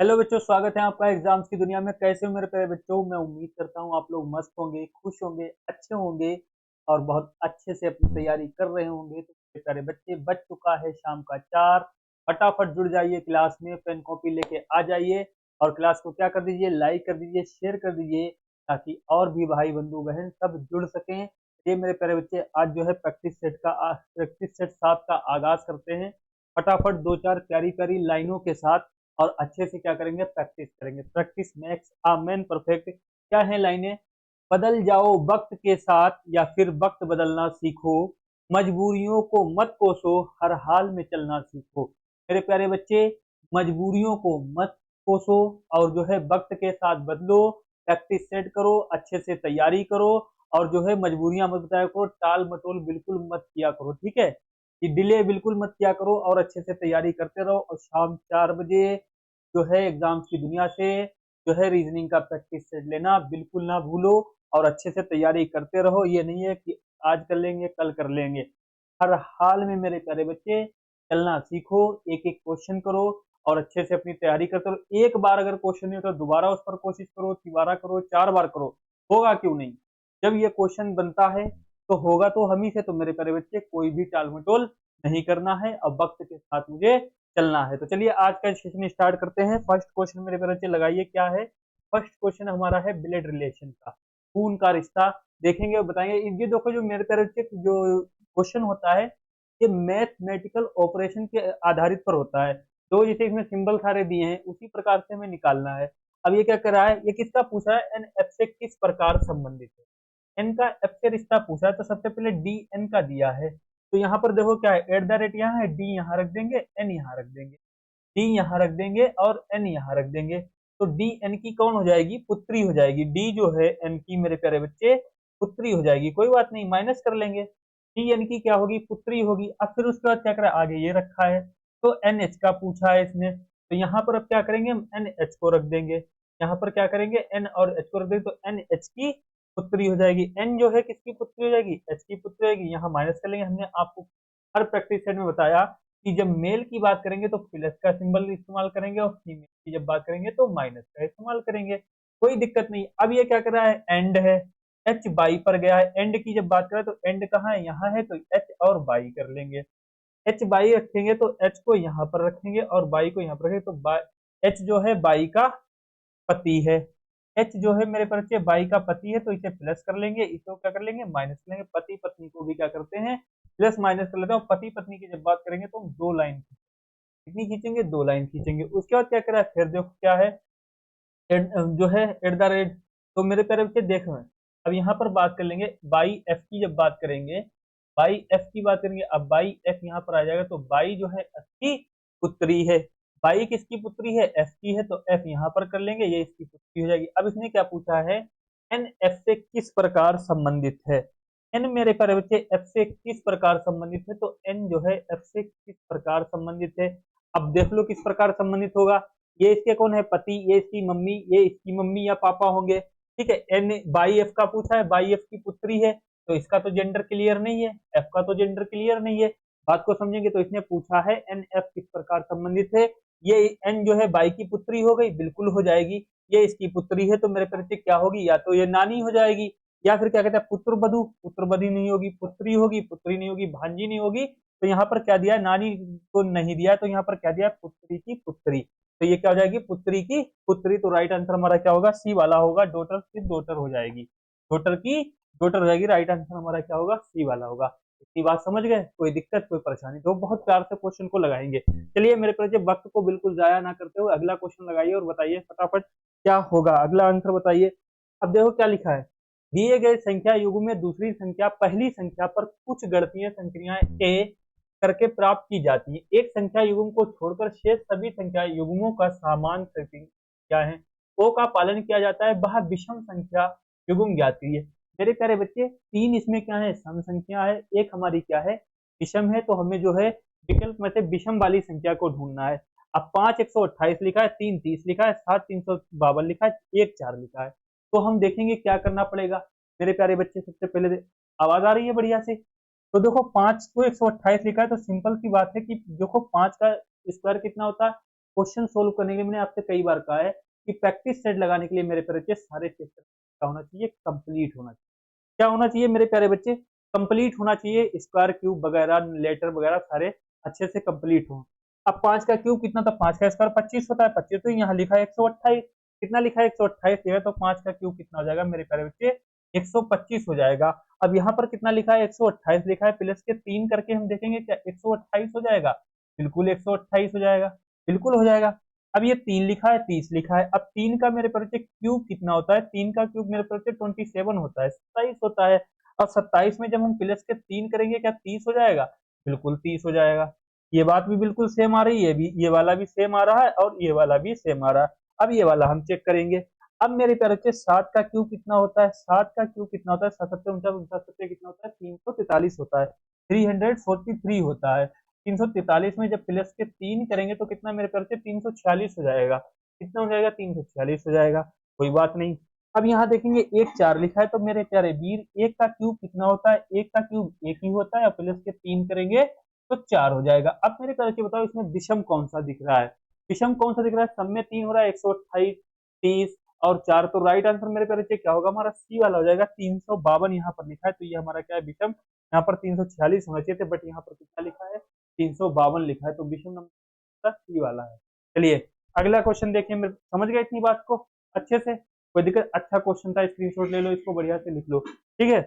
Hello बच्चों, स्वागत है आपका एग्जाम्स की दुनिया में। कैसे हो मेरे प्यारे बच्चों? मैं उम्मीद करता हूँ आप लोग मस्त होंगे, खुश होंगे, अच्छे होंगे और बहुत अच्छे से अपनी तैयारी कर रहे होंगे। तो मेरे प्यारे बच्चे, बज चुका है शाम का 4। फटाफट जुड़ जाइए क्लास में, पेन कॉपी लेके आ जाइए और क्लास को क्या कर दीजिए, लाइक कर दीजिए, शेयर कर दीजिए, ताकि और भी भाई बंधु बहन सब जुड़ सकें। ये मेरे प्यारे बच्चे, आज जो है प्रैक्टिस सेट 7 का आगाज करते हैं। फटाफट दो चार प्यारी प्यारी लाइनों के साथ और अच्छे से क्या करेंगे, प्रैक्टिस करेंगे। Practice makes a man perfect. क्या है लाइनें? बदल जाओ वक्त के साथ या फिर वक्त बदलना सीखो, मजबूरियों को मत कोसो, हर हाल में चलना सीखो। मेरे प्यारे बच्चे, मजबूरियों को मत कोसो और जो है वक्त के साथ बदलो। प्रैक्टिस सेट करो, अच्छे से तैयारी करो और जो है मजबूरियां मत बताया करो, टाल मटोल बिल्कुल मत किया करो, ठीक है? कि डिले बिल्कुल मत किया करो और अच्छे से तैयारी करते रहो। और शाम 4 बजे जो है एग्जाम्स की दुनिया से जो है रीजनिंग का प्रैक्टिस सेट लेना बिल्कुल ना भूलो और अच्छे से तैयारी करते रहो। ये नहीं है कि आज कर लेंगे कल कर लेंगे, हर हाल में मेरे प्यारे बच्चे चलना सीखो। एक एक क्वेश्चन करो और अच्छे से अपनी तैयारी करते रहो। एक बार अगर क्वेश्चन नहीं हो तो दोबारा उस पर कोशिश करो, तिबारा करो, 4 बार करो, होगा क्यों नहीं? जब ये क्वेश्चन बनता है तो होगा तो हम ही से। तो मेरे प्यारे बच्चे, कोई भी टाल मटोल नहीं करना है, अब वक्त के साथ मुझे चलना है। तो चलिए आज का सेशन स्टार्ट करते हैं। फर्स्ट क्वेश्चन मेरे बच्चे लगाइए, क्या है? फर्स्ट क्वेश्चन हमारा है ब्लड रिलेशन का, खून का रिश्ता। देखेंगे और बताएंगे। ये देखो, जो मेरे तरफ से जो क्वेश्चन होता है, ये मैथमेटिकल ऑपरेशन के आधारित पर होता है। तो जैसे इसमें सिंबल सारे दिए हैं, उसी प्रकार से हमें निकालना है। अब ये क्या कर रहा है, ये किसका पूछा है? एन एफ से किस प्रकार संबंधित है। एन का एफ से रिश्ता पूछा है, तो सबसे पहले डी एन का दिया है। तो यहाँ पर देखो क्या है, एट द रेट यहाँ है, डी यहाँ रख देंगे, एन यहाँ रख देंगे, डी यहाँ रख देंगे और एन यहाँ रख देंगे। तो डी एन की कौन हो जाएगी? पुत्री हो जाएगी। डी जो है एन की मेरे प्यारे बच्चे पुत्री हो जाएगी। कोई बात नहीं, माइनस कर लेंगे। डी एन की क्या होगी? पुत्री होगी। अब फिर उसके बाद क्या करें, आगे ये रखा है तो एन एच का पूछा है इसने, तो यहाँ पर अब क्या करेंगे, हम एन एच को रख देंगे। यहाँ पर क्या करेंगे, एन और एच को रख देंगे, तो एन एच की पुत्री हो जाएगी। एन जो है किसकी पुत्री हो जाएगी? एच की पुत्री हो जाएगी। यहाँ माइनस कर लेंगे। हमने आपको हर प्रैक्टिस सेट में बताया कि जब मेल की बात करेंगे तो प्लस का सिंबल इस्तेमाल करेंगे और फीमेल की जब बात करेंगे तो माइनस का इस्तेमाल करेंगे। कोई दिक्कत नहीं। अब ये क्या कर रहा है, एंड है, एच बाई पर गया है। एंड की जब बात करें तो एंड कहाँ है? यहाँ है, तो एच और बाई कर लेंगे। एच बाई रखेंगे तो एच को यहाँ पर रखेंगे और बाई को यहाँ पर रखेंगे, तो एच जो है बाई का पति है। एच जो है मेरे बच्चे बाई का पति है, तो इसे प्लस कर लेंगे, इसे क्या कर लेंगे, माइनस कर लेंगे। पति पत्नी को भी क्या करते हैं, प्लस माइनस कर लेते हैं। पति पत्नी की जब बात करेंगे तो हम 2 लाइन कितनी खींचेंगे, 2 लाइन खींचेंगे। उसके बाद क्या करा है, फिर देखो क्या है, जो है एट द रेट। तो मेरे प्यारे बच्चे देख रहे हैं, अब यहाँ पर बात कर लेंगे बाई एफ की जब बात करेंगे, बाई एफ की बात करेंगे। अब बाई एफ यहाँ पर आ जाएगा, तो बाई जो है एफ की पुत्री है। बाई किसकी पुत्री है? एफ की है, तो एफ यहाँ पर कर लेंगे, ये इसकी पुत्री हो जाएगी। अब इसने क्या पूछा है, एन एफ से किस प्रकार संबंधित है। एन मेरे प्यारे बच्चे एफ से किस प्रकार संबंधित है, तो एन जो है एफ से किस प्रकार संबंधित है। अब देख लो किस प्रकार संबंधित होगा। ये इसके कौन है? पति। ये इसकी मम्मी, ये इसकी मम्मी या पापा होंगे, ठीक है। एन बाई एफ का पूछा है, बाई एफ की पुत्री है, तो इसका तो जेंडर क्लियर नहीं है, एफ का तो जेंडर क्लियर नहीं है। बात को समझेंगे तो इसने पूछा है एन एफ किस प्रकार संबंधित है। ये एन जो है बाई की पुत्री हो गई, बिल्कुल हो जाएगी। ये इसकी पुत्री है, तो मेरे परिचय क्या होगी, या तो ये नानी हो जाएगी या फिर क्या कहते हैं पुत्र बधू। पुत्र बधी नहीं होगी, पुत्री होगी, पुत्री नहीं होगी, भांजी नहीं होगी। तो यहाँ पर क्या दिया है, नानी को नहीं दिया, तो यहाँ पर क्या दिया है, पुत्री की पुत्री। तो ये क्या हो जाएगी, पुत्री की पुत्री। तो राइट आंसर हमारा क्या होगा, सी वाला होगा। डॉटर की डॉटर हो जाएगी, डॉटर की डॉटर हो जाएगी। राइट आंसर हमारा क्या होगा, सी वाला होगा। इतनी बात समझ गए? कोई दिक्कत कोई परेशानी? तो बहुत प्यार से क्वेश्चन को लगाएंगे। चलिए मेरे प्यारे, वक्त को बिल्कुल जाया ना करते हुए अगला क्वेश्चन लगाइए और बताइए फटाफट क्या होगा, अगला आंसर बताइए। अब देखो क्या लिखा है, दिए गए संख्या युग्म में दूसरी संख्या पहली संख्या पर कुछ गणितीय संक्रियाएं ए करके प्राप्त की जाती है। एक संख्या युग्म को छोड़कर शेष सभी संख्या युग्मों का सामान्य क्या है, ओ का पालन किया जाता है, वह विषम संख्या युग्म ज्ञाती है। मेरे प्यारे बच्चे, 3 इसमें क्या है, सम संख्या है, एक हमारी क्या है, विषम है। तो हमें जो है विकल्प में से विषम वाली संख्या को ढूंढना है। अब 5 128 लिखा है, 3 30 लिखा है, 7 352 लिखा है, 1 4 लिखा है। तो हम देखेंगे क्या करना पड़ेगा। मेरे प्यारे बच्चे, सबसे पहले आवाज आ रही है बढ़िया से? तो देखो 5 को 128 लिखा है, तो सिंपल सी बात है कि देखो 5 का स्क्वायर कितना होता है, क्वेश्चन सोल्व करने के लिए मैंने आपसे कई बार कहा है कि प्रैक्टिस सेट लगाने के लिए मेरे प्यारे बच्चे सारे चैप्टर क्या होना चाहिए, कंप्लीट होना चाहिए। क्या होना चाहिए मेरे प्यारे बच्चे, कंप्लीट होना चाहिए। स्क्वायर क्यूब वगैरह लेटर वगैरह सारे अच्छे से कंप्लीट हो। अब 5 का क्यूब कितना था, 5 का स्क्वायर 25 होता है, 25 तो यहाँ लिखा है 128, कितना लिखा है 128 है, तो 5 का क्यूब कितना हो जाएगा मेरे प्यारे बच्चे, 125 हो जाएगा। अब यहाँ पर कितना लिखा है, 128 लिखा है, प्लस के 3 करके हम देखेंगे क्या 128 हो जाएगा, बिल्कुल 128 हो जाएगा, बिल्कुल हो जाएगा। अब ये 3 लिखा है, 30 लिखा है, अब 3 का मेरे परिचय क्यूब कितना होता है, 3 का क्यूब मेरे परिचय 27 होता है, 27 होता है। और 27 में जब हम प्लस के 3 करेंगे क्या 30 हो जाएगा, बिल्कुल 30 हो जाएगा। ये बात भी बिल्कुल सेम आ रही है, भी ये वाला भी सेम आ रहा है और ये वाला भी सेम आ रहा है। अब ये वाला हम चेक करेंगे। अब मेरे प्यारे बच्चे 7 का क्यूब कितना होता है, 7 का क्यूब कितना होता है, 7 7 49 49 कितना होता है, 343 होता है, 343 होता है। 343 में जब प्लस के 3 करेंगे तो कितना मेरे प्यारे बच्चे 346 हो जाएगा, कितना हो जाएगा 346 हो जाएगा, कोई बात नहीं। अब यहाँ देखेंगे एक 4 लिखा है, तो मेरे प्यारे वीर एक का क्यूब कितना होता है, एक का क्यूब एक ही होता है, प्लस के 3 करेंगे तो 4 हो जाएगा। अब मेरे प्यारे बच्चे बताओ इसमें विषम कौन सा दिख रहा है, विषम कौन सा दिख रहा है, सब में 3 हो रहा है, 128 30 और 4, तो राइट आंसर मेरे प्यारे बच्चे क्या होगा, हमारा सी वाला हो जाएगा। 352 यहाँ पर लिखा है, तो ये हमारा क्या है विषम, यहाँ पर 346 होना चाहिए थे, बट यहाँ पर कितना लिखा है 352 लिखा है, तो विषम नंबर सी वाला है। चलिए अगला क्वेश्चन देखिए, मेरे समझ गए इतनी बात को अच्छे से, कोई दिक्कत, अच्छा क्वेश्चन था, स्क्रीनशॉट ले लो, इसको बढ़िया से लिख लो, ठीक है।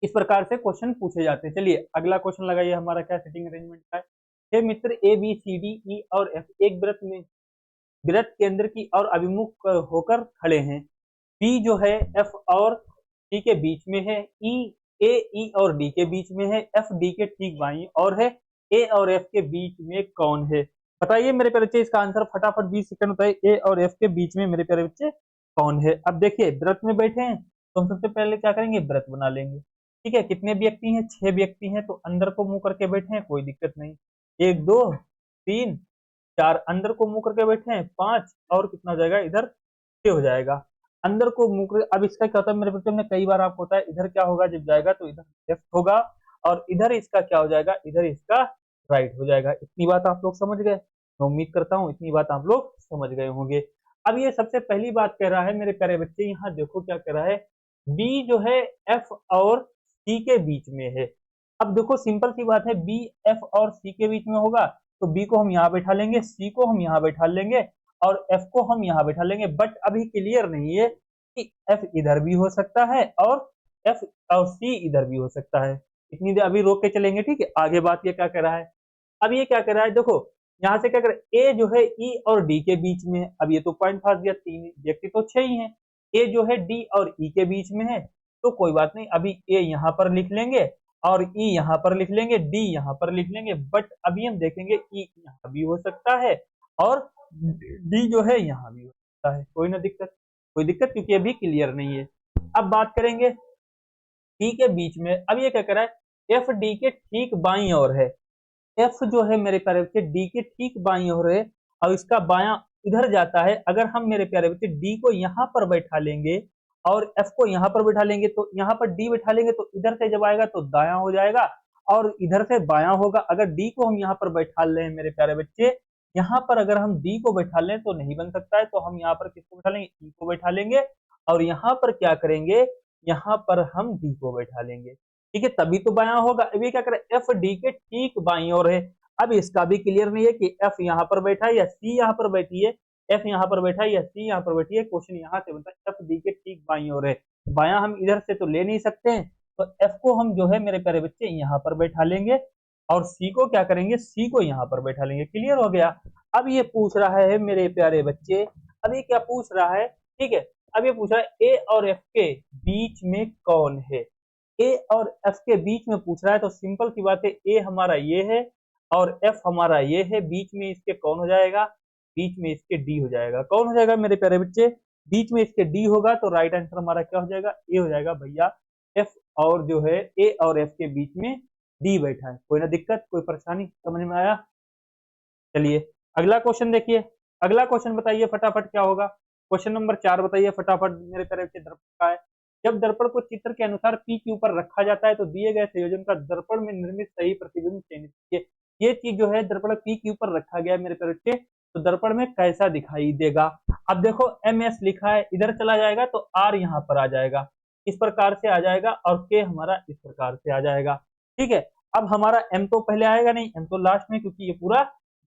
इस प्रकार से क्वेश्चन पूछे जाते हैं। चलिए अगला क्वेश्चन लगाइए, हमारा क्या सेटिंग अरेंजमेंट का है। हे मित्र A B C D E और एफ एक वृत्त में वृत्त केंद्र की और अभिमुख होकर खड़े हैं। बी जो है एफ और सी के बीच में है, ई ए ई और डी के बीच में है, एफ डी के ठीक बाईं और है, ए और एफ के बीच में कौन है। बताइए मेरे प्यारे बच्चे, इसका आंसर फटाफट 20 सेकंड होता है, ए और एफ के बीच में मेरे प्यारे बच्चे कौन है। अब देखिए वृत्त में बैठे हैं तो हम सबसे पहले क्या करेंगे, वृत्त बना लेंगे, ठीक है। कितने व्यक्ति हैं, 6 व्यक्ति हैं, तो अंदर को मुंह करके बैठे हैं, कोई दिक्कत नहीं। 1 2 3 4 अंदर को मुंह करके बैठे हैं, 5 और कितना हो जाएगा इधर 6 हो जाएगा। अंदर को मुंह कर, अब इसका क्या होता है मेरे बच्चे में कई बार आपको होता है, इधर क्या होगा जब जाएगा तो इधर लेफ्ट होगा और इधर इसका क्या हो जाएगा, इधर इसका राइट हो जाएगा। इतनी बात आप लोग समझ गए, मैं उम्मीद करता हूँ इतनी बात आप लोग समझ गए होंगे। अब ये सबसे पहली बात कह रहा है मेरे प्यारे बच्चे, यहाँ देखो क्या कह रहा है, बी जो है एफ और सी के बीच में है। अब देखो सिंपल सी बात है, बी एफ और सी के बीच में होगा तो बी को हम यहाँ बैठा लेंगे, सी को हम यहाँ बैठा लेंगे और एफ को हम यहाँ बैठा लेंगे। बट अभी क्लियर नहीं है कि एफ इधर भी हो सकता है और एफ और सी इधर भी हो सकता है। इतनी देर अभी रोक के चलेंगे, ठीक है। आगे बात ये क्या कह रहा है, अब ये क्या कह रहा है, देखो यहाँ से क्या कर, ए जो है ई और डी के बीच में है। अब ये तो पॉइंट फंस गया, 3 व्यक्ति तो 6 ही हैं, ए जो है डी और ई के बीच में है, तो कोई बात नहीं, अभी ए यहाँ पर लिख लेंगे और ई यहाँ पर लिख लेंगे, डी यहाँ पर लिख लेंगे। बट अभी हम देखेंगे ई यहाँ भी हो सकता है और डी जो है यहाँ भी हो सकता है, कोई ना दिक्कत, कोई दिक्कत, क्योंकि अभी क्लियर नहीं है। अब बात करेंगे डी के बीच में, अब ये क्या कर रहा है, एफ डी के ठीक बाईं ओर है, एफ जो है मेरे प्यारे बच्चे डी के ठीक बाईं ओर है और इसका बायां इधर जाता है। अगर हम मेरे प्यारे बच्चे डी को यहाँ पर बैठा लेंगे और एफ को यहाँ पर बैठा लेंगे, तो यहाँ पर डी बैठा लेंगे तो इधर से जब आएगा तो दायां हो जाएगा और इधर से बायां होगा। अगर डी को हम यहाँ पर बैठा लें मेरे प्यारे बच्चे, यहाँ पर अगर हम डी को बैठा लें तो नहीं बन सकता है, तो हम यहाँ पर किसको बैठा लेंगे, ई को बैठा लेंगे और यहाँ पर क्या करेंगे, यहाँ पर हम डी को बैठा लेंगे, ठीक है, तभी तो बायां होगा। अभी क्या करें, एफ डी के ठीक बाईं ओर है। अब इसका भी क्लियर नहीं है कि एफ यहाँ पर बैठा है या सी यहाँ पर बैठी है, एफ यहाँ पर बैठा है या सी यहाँ पर बैठी है। क्वेश्चन यहाँ से बनता है एफ डी के ठीक बाईं ओर है, बायां हम इधर से तो ले नहीं सकते हैं, तो एफ को हम जो है मेरे प्यारे बच्चे यहाँ पर बैठा लेंगे और सी को क्या करेंगे, सी को यहाँ पर बैठा लेंगे। क्लियर हो गया। अब ये पूछ रहा है मेरे प्यारे बच्चे, अब ये क्या पूछ रहा है, ठीक है, अब ये पूछ रहा है ए और एफ के बीच में कौन है। ए और एफ के बीच में पूछ रहा है तो सिंपल सी बात है, ए हमारा ये है और एफ हमारा ये है, बीच में इसके कौन हो जाएगा, बीच में इसके डी हो जाएगा। कौन हो जाएगा मेरे प्यारे बच्चे, बीच में इसके डी होगा, तो राइट आंसर हमारा क्या हो जाएगा, ए हो जाएगा भैया। एफ और जो है ए और एफ के बीच में डी बैठा है, कोई ना दिक्कत, कोई परेशानी, समझ में आया। चलिए अगला क्वेश्चन देखिए, अगला क्वेश्चन बताइए फटाफट क्या होगा। क्वेश्चन नंबर 4 बताइए फटाफट मेरे प्यारे बच्चे, दर्पण का है। जब दर्पण को चित्र के अनुसार पी के ऊपर रखा जाता है तो दिए गए संयोजन का दर्पण में निर्मित सही प्रतिबिंब चयनित कीजिए। ये चीज जो है दर्पण पी के ऊपर रखा गया है मेरे प्यारे बच्चे, तो दर्पण में कैसा दिखाई देगा। अब देखो MS लिखा है, इधर चला जाएगा तो R यहाँ पर आ जाएगा, इस प्रकार से आ जाएगा, और K हमारा इस प्रकार से आ जाएगा। ठीक है, अब हमारा M तो पहले आएगा नहीं, M तो लास्ट में, क्योंकि ये पूरा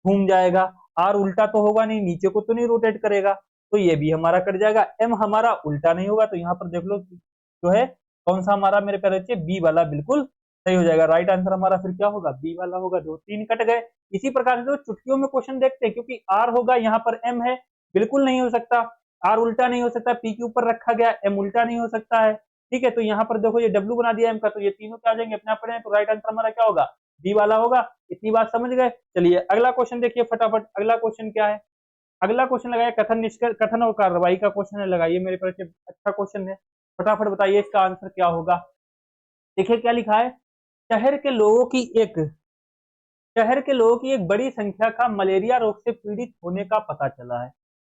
घूम जाएगा। R उल्टा तो होगा नहीं, नीचे को तो नहीं रोटेट करेगा, तो ये भी हमारा कट जाएगा। M हमारा उल्टा नहीं होगा, तो यहाँ पर देख लो जो है कौन सा हमारा मेरे प्यारे बच्चे, बी वाला बिल्कुल सही हो जाएगा। राइट आंसर हमारा फिर क्या होगा, बी वाला होगा। जो तीन कट गए। इसी प्रकार से तो चुटकियों में क्वेश्चन देखते हैं, क्योंकि आर होगा यहाँ पर एम है, बिल्कुल नहीं हो सकता। आर उल्टा नहीं हो सकता, पी के ऊपर रखा गया, एम उल्टा नहीं हो सकता है। ठीक है, तो यहाँ पर देखो ये डब्ल्यू बना दिया एम का, तो ये तीनों क्या आ जाएंगे अपने आप पढ़े, तो राइट आंसर हमारा क्या होगा, बी वाला होगा। इतनी बात समझ गए। चलिए अगला क्वेश्चन देखिए फटाफट। अगला क्वेश्चन क्या है, अगला क्वेश्चन लगाया कथन निष्कर्ष, कथन और कार्रवाई का क्वेश्चन है, लगाइए मेरे पास। अच्छा क्वेश्चन है, फटाफट बताइए इसका आंसर क्या होगा। देखिए क्या लिखा है, शहर के लोगों की एक शहर के लोगों की एक बड़ी संख्या का मलेरिया रोग से पीड़ित होने का पता चला है।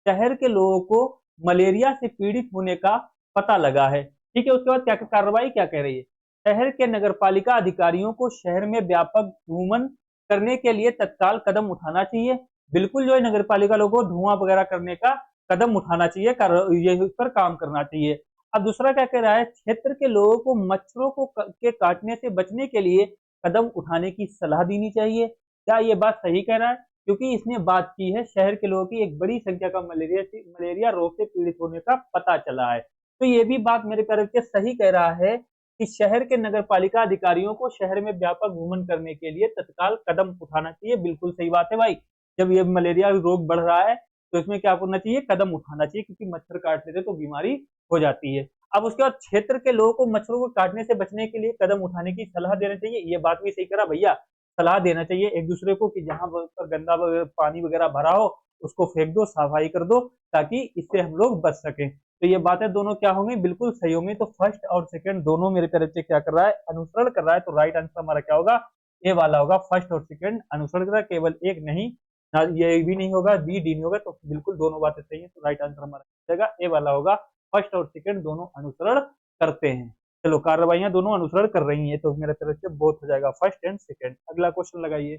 शहर के लोगों को मलेरिया से पीड़ित होने का पता लगा है। ठीक है, उसके बाद क्या कार्रवाई क्या कह रही है, शहर के नगरपालिका अधिकारियों को शहर में व्यापक धूमन करने के लिए तत्काल कदम उठाना चाहिए। बिल्कुल जो है नगरपालिका लोगों को धुआं वगैरह करने का कदम उठाना चाहिए, ये उस पर काम करना चाहिए। अब दूसरा क्या कह रहा है, क्षेत्र के लोगों को मच्छरों को के काटने से बचने के लिए कदम उठाने की सलाह देनी चाहिए। क्या ये बात सही कह रहा है, क्योंकि इसने बात की है शहर के लोगों की एक बड़ी संख्या का मलेरिया रोग से पीड़ित होने का पता चला है। तो ये भी बात मेरे प्यारे बच्चे सही कह रहा है कि शहर के नगरपालिका अधिकारियों को शहर में व्यापक भ्रमण करने के लिए तत्काल कदम उठाना चाहिए। बिल्कुल सही बात है भाई, जब ये मलेरिया रोग बढ़ रहा है तो इसमें क्या करना चाहिए, कदम उठाना चाहिए, क्योंकि मच्छर काट लेते तो बीमारी हो जाती है। अब उसके बाद क्षेत्र के लोगों को मच्छरों को काटने से बचने के लिए कदम उठाने की सलाह देना चाहिए। ये बात भी सही करा भैया, सलाह देना चाहिए एक दूसरे को कि जहां पर गंदा पानी वगैरह भरा हो उसको फेंक दो, सफाई कर दो, ताकि इससे हम लोग बच सकें। तो ये बातें दोनों क्या होंगी, बिल्कुल सही होंगी। तो फर्स्ट और सेकंड दोनों मेरे तरफ से क्या कर रहा है, अनुसरण कर रहा है। तो राइट आंसर हमारा क्या होगा, ए वाला होगा। फर्स्ट और सेकंड अनुसरण कर रहा है, केवल एक नहीं, ना ये भी नहीं होगा, बी डी नहीं होगा, तो बिल्कुल दोनों बातें सही है। तो राइट आंसर हमारा जाएगा ए वाला होगा। फर्स्ट और सेकंड दोनों अनुसरण करते हैं। चलो कार्रवाइयां दोनों अनुसरण कर रही हैं, तो मेरे तरफ से बोथ हो जाएगा, फर्स्ट एंड सेकंड। अगला क्वेश्चन लगाइए।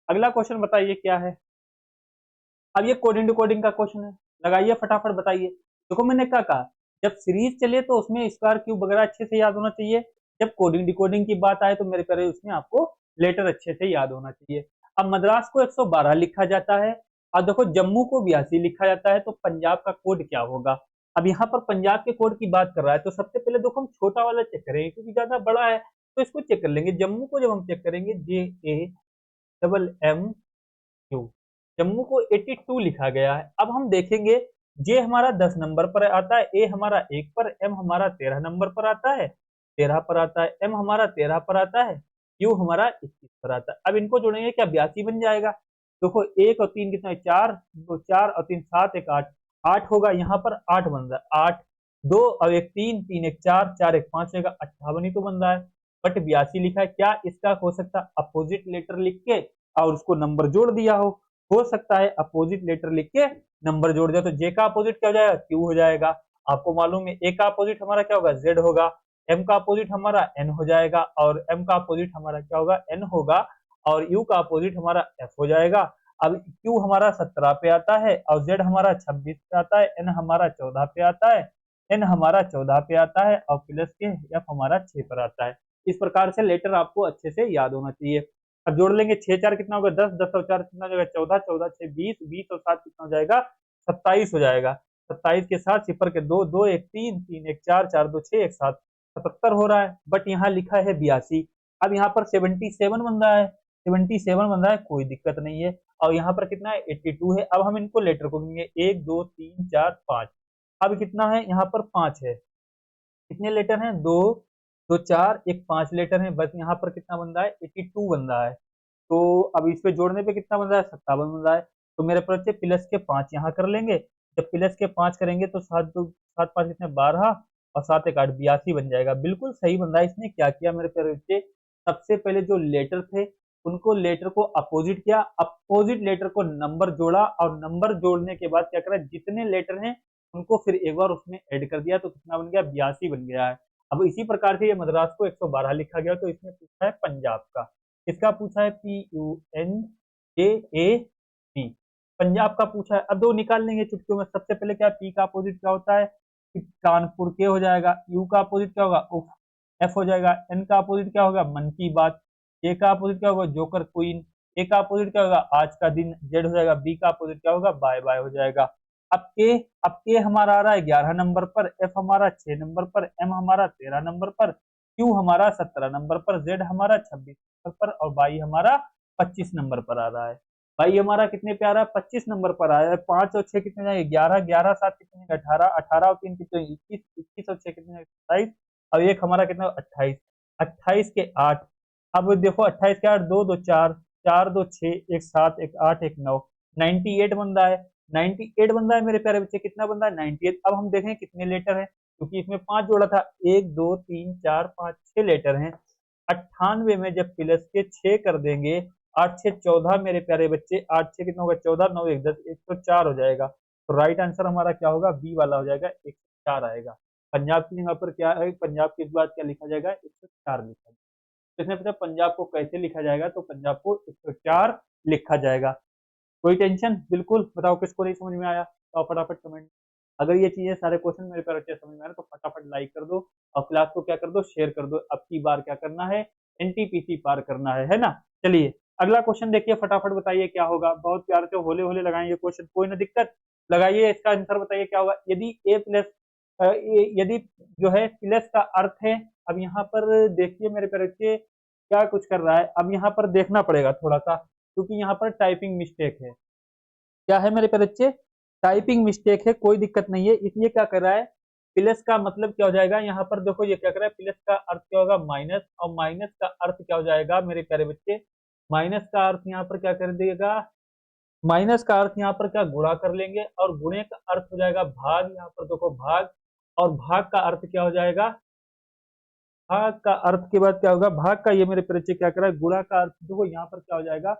अगला क्वेश्चन बताइए क्या है। अब ये कोडिंग डिकोडिंग का क्वेश्चन है, लगाइए फटाफट बताइए। देखो मैंने क्या कहा, जब सीरीज चले तो उसमें स्क्वायर क्यूब वगैरह अच्छे से याद होना चाहिए। जब कोडिंग डिकोडिंग की बात आए तो मेरे प्यारे उसमें आपको लेटर अच्छे से याद होना चाहिए। अब मद्रास को 112 लिखा जाता है, और देखो जम्मू को 82 लिखा जाता है, तो पंजाब का कोड क्या होगा। अब यहाँ पर पंजाब के कोड की बात कर रहा है, तो सबसे पहले देखो हम छोटा वाला चेक करेंगे, क्योंकि ज्यादा बड़ा है तो इसको चेक कर लेंगे। जम्मू को जब हम चेक करेंगे, JAMMU, जम्मू को 82 लिखा गया है। अब हम देखेंगे, जे हमारा 10 नंबर पर आता है, ए हमारा 1 पर, एम हमारा 13 नंबर पर आता है, 13 पर आता है, एम हमारा 13 पर आता है, क्यू हमारा 21 पर आता है। अब इनको जोड़ेंगे, क्या 82 बन जाएगा। देखो 1 और 3 कितना है, 4, 4 और 3 7, 1 8, 8 होगा, यहाँ पर 8 बन रहा है, 8, 2 और 1 3, 3 1 4, 4 1 5 होगा, 58 ही तो बन रहा है। बट 82 लिखा है, क्या इसका हो सकता है अपोजिट लेटर लिख के और उसको नंबर जोड़ दिया हो सकता है अपोजिट लेटर लिख के नंबर जोड़ दिया, तो जे का अपोजिट क्या हो जाएगा, क्यू हो जाएगा। आपको मालूम है ए का अपोजिट हमारा क्या होगा, जेड होगा, एम का अपोजिट हमारा एन हो जाएगा, और एम का अपोजिट हमारा क्या होगा, एन होगा, और यू का अपोजिट हमारा एफ हो जाएगा। अब क्यू हमारा 17 पे आता है, और जेड हमारा 26 पे आता है, एन हमारा 14 पे आता है, एन हमारा 14 पे आता है, और प्लस के एफ हमारा 6 पर आता है। इस प्रकार से लेटर आपको अच्छे से याद होना चाहिए। अब जोड़ लेंगे, 6 4 कितना होगा, 10, 10 और 4 कितना हो जाएगा, 14, 14 6 20, 20 और 7 कितना हो जाएगा, 27 हो जाएगा। 27 के साथ सिफर के 2, 2 1 3, 3 1 4, 4 2 6, 1 7, 77 हो रहा है। बट यहाँ लिखा है 82। अब यहाँ पर 77 बन रहा है, 77 बन रहा है, कोई दिक्कत नहीं है। और यहाँ पर कितना है, 82 है। अब हम इनको लेटर को देंगे, 1 2 3 4 5। अब कितना है, यहाँ पर 5 है। कितने लेटर हैं, 2 2 4 1 5 लेटर हैं। बस यहाँ पर कितना बन रहा है, 82 बन रहा है। तो अब इस पे जोड़ने पे कितना बन रहा है, 57 बन रहा है। तो मेरे बच्चे प्लस के 5 यहाँ कर लेंगे। जब प्लस के 5 करेंगे तो 7 2 7 5 कितने, 12, और 7 1 8, 82 बन जाएगा। बिल्कुल सही बन रहा है। इसने क्या किया मेरे प्यारे बच्चे, सबसे पहले जो लेटर थे उनको लेटर को अपोजिट किया, अपोजिट लेटर को नंबर जोड़ा, और नंबर जोड़ने के बाद क्या करा, जितने लेटर हैं उनको फिर एक बार उसमें ऐड कर दिया, तो कितना बन गया, 82 बन गया है। अब इसी प्रकार से ये मद्रास को 112 लिखा गया, तो इसमें पूछा है पंजाब का। इसका पूछा है PUNJAB, पंजाब का पूछा है, अब दो निकाल लेंगे चुटकियों में। सबसे पहले क्या, पी का अपोजिट क्या होता है, कानपुर, के हो जाएगा, यू का अपोजिट क्या होगा, उफ, एफ हो जाएगा, एन का अपोजिट क्या होगा, मन की बात, ए का अपोजिट क्या होगा, जोकर क्वीन, ए का अपोजिट क्या होगा, आज का दिन, जेड हो जाएगा, बी का अपोजिट क्या होगा, बाय बाय हो जाएगा। अब के, अब के हमारा आ रहा है 11 नंबर पर, एफ हमारा 6 नंबर पर, एम हमारा 13 नंबर पर, क्यू हमारा 17 नंबर पर, जेड हमारा 26 नंबर पर, और बाई हमारा 25 नंबर पर आ रहा है। भाई हमारा कितने पे आ रहा है, 25 नंबर पर आया है। 5 और 6 कितने जाएंगे, 11, 11 7 कितने, 18, 18 और 3 कितने, 21, 21 और 6 कितने, 27, और एक हमारा कितना, 28, 28 के 8। अब देखो 28 के 8, 2 2 4, 4 2 6, एक 7, एक 8, एक 9, 98 बन रहा है। 98 बन रहा है मेरे प्यारे बच्चे, कितना बन रहा है, 98। अब हम देखें कितने लेटर है, क्योंकि इसमें 5 जोड़ा था, 1 2 3 4 5 6 लेटर हैं। 98 में जब प्लस के 6 कर देंगे, 8 6 14 मेरे प्यारे बच्चे, 8 6 कितना होगा, 14, 9 1 10, 104 हो जाएगा। तो राइट आंसर हमारा क्या होगा, बी वाला हो जाएगा, 104 आएगा। पंजाब की जगह पर क्या है, पंजाब के बाद क्या लिखा जाएगा, 104 लिखा जाएगा। तो इसने पूछा पंजाब को कैसे लिखा जाएगा, तो पंजाब को 104 लिखा जाएगा। कोई टेंशन, बिल्कुल बताओ किसको नहीं समझ में आया, तो आप फटाफट कमेंट। अगर ये चीजें सारे क्वेश्चन मेरे प्यारे बच्चे समझ में आ रहे तो फटाफट लाइक कर दो, और क्लास को क्या कर दो, शेयर कर दो। अब की बार क्या करना है, एनटीपीसी पार करना है ना। चलिए अगला क्वेश्चन देखिए, फटाफट बताइए क्या होगा। बहुत प्यार से होले होले लगाइए क्वेश्चन, कोई ना दिक्कत, लगाइए इसका आंसर बताइए क्या होगा। यदि ए प्लस, यदि जो है प्लस का अर्थ है, अब यहाँ पर देखिए मेरे प्यारे बच्चे क्या कुछ कर रहा है। अब यहाँ पर देखना पड़ेगा थोड़ा सा, क्योंकि यहाँ पर टाइपिंग मिस्टेक है। क्या है मेरे प्यारे बच्चे, टाइपिंग मिस्टेक है, कोई दिक्कत नहीं है। इसलिए क्या कर रहा है, प्लस का मतलब क्या हो जाएगा, यहाँ पर देखो ये क्या कर रहा है, प्लस का अर्थ क्या होगा, माइनस, और माइनस का अर्थ क्या हो जाएगा मेरे प्यारे बच्चे, माइनस का अर्थ यहाँ पर क्या कर देगा, माइनस का अर्थ यहाँ पर क्या गुणा कर लेंगे, और गुणे का अर्थ हो जाएगा भाग, यहाँ पर देखो भाग, और भाग का अर्थ क्या हो जाएगा, भाग का अर्थ के बाद क्या होगा, भाग का ये मेरे परिचय क्या कर रहा है, गुणा का अर्थ देखो यहाँ पर क्या हो जाएगा,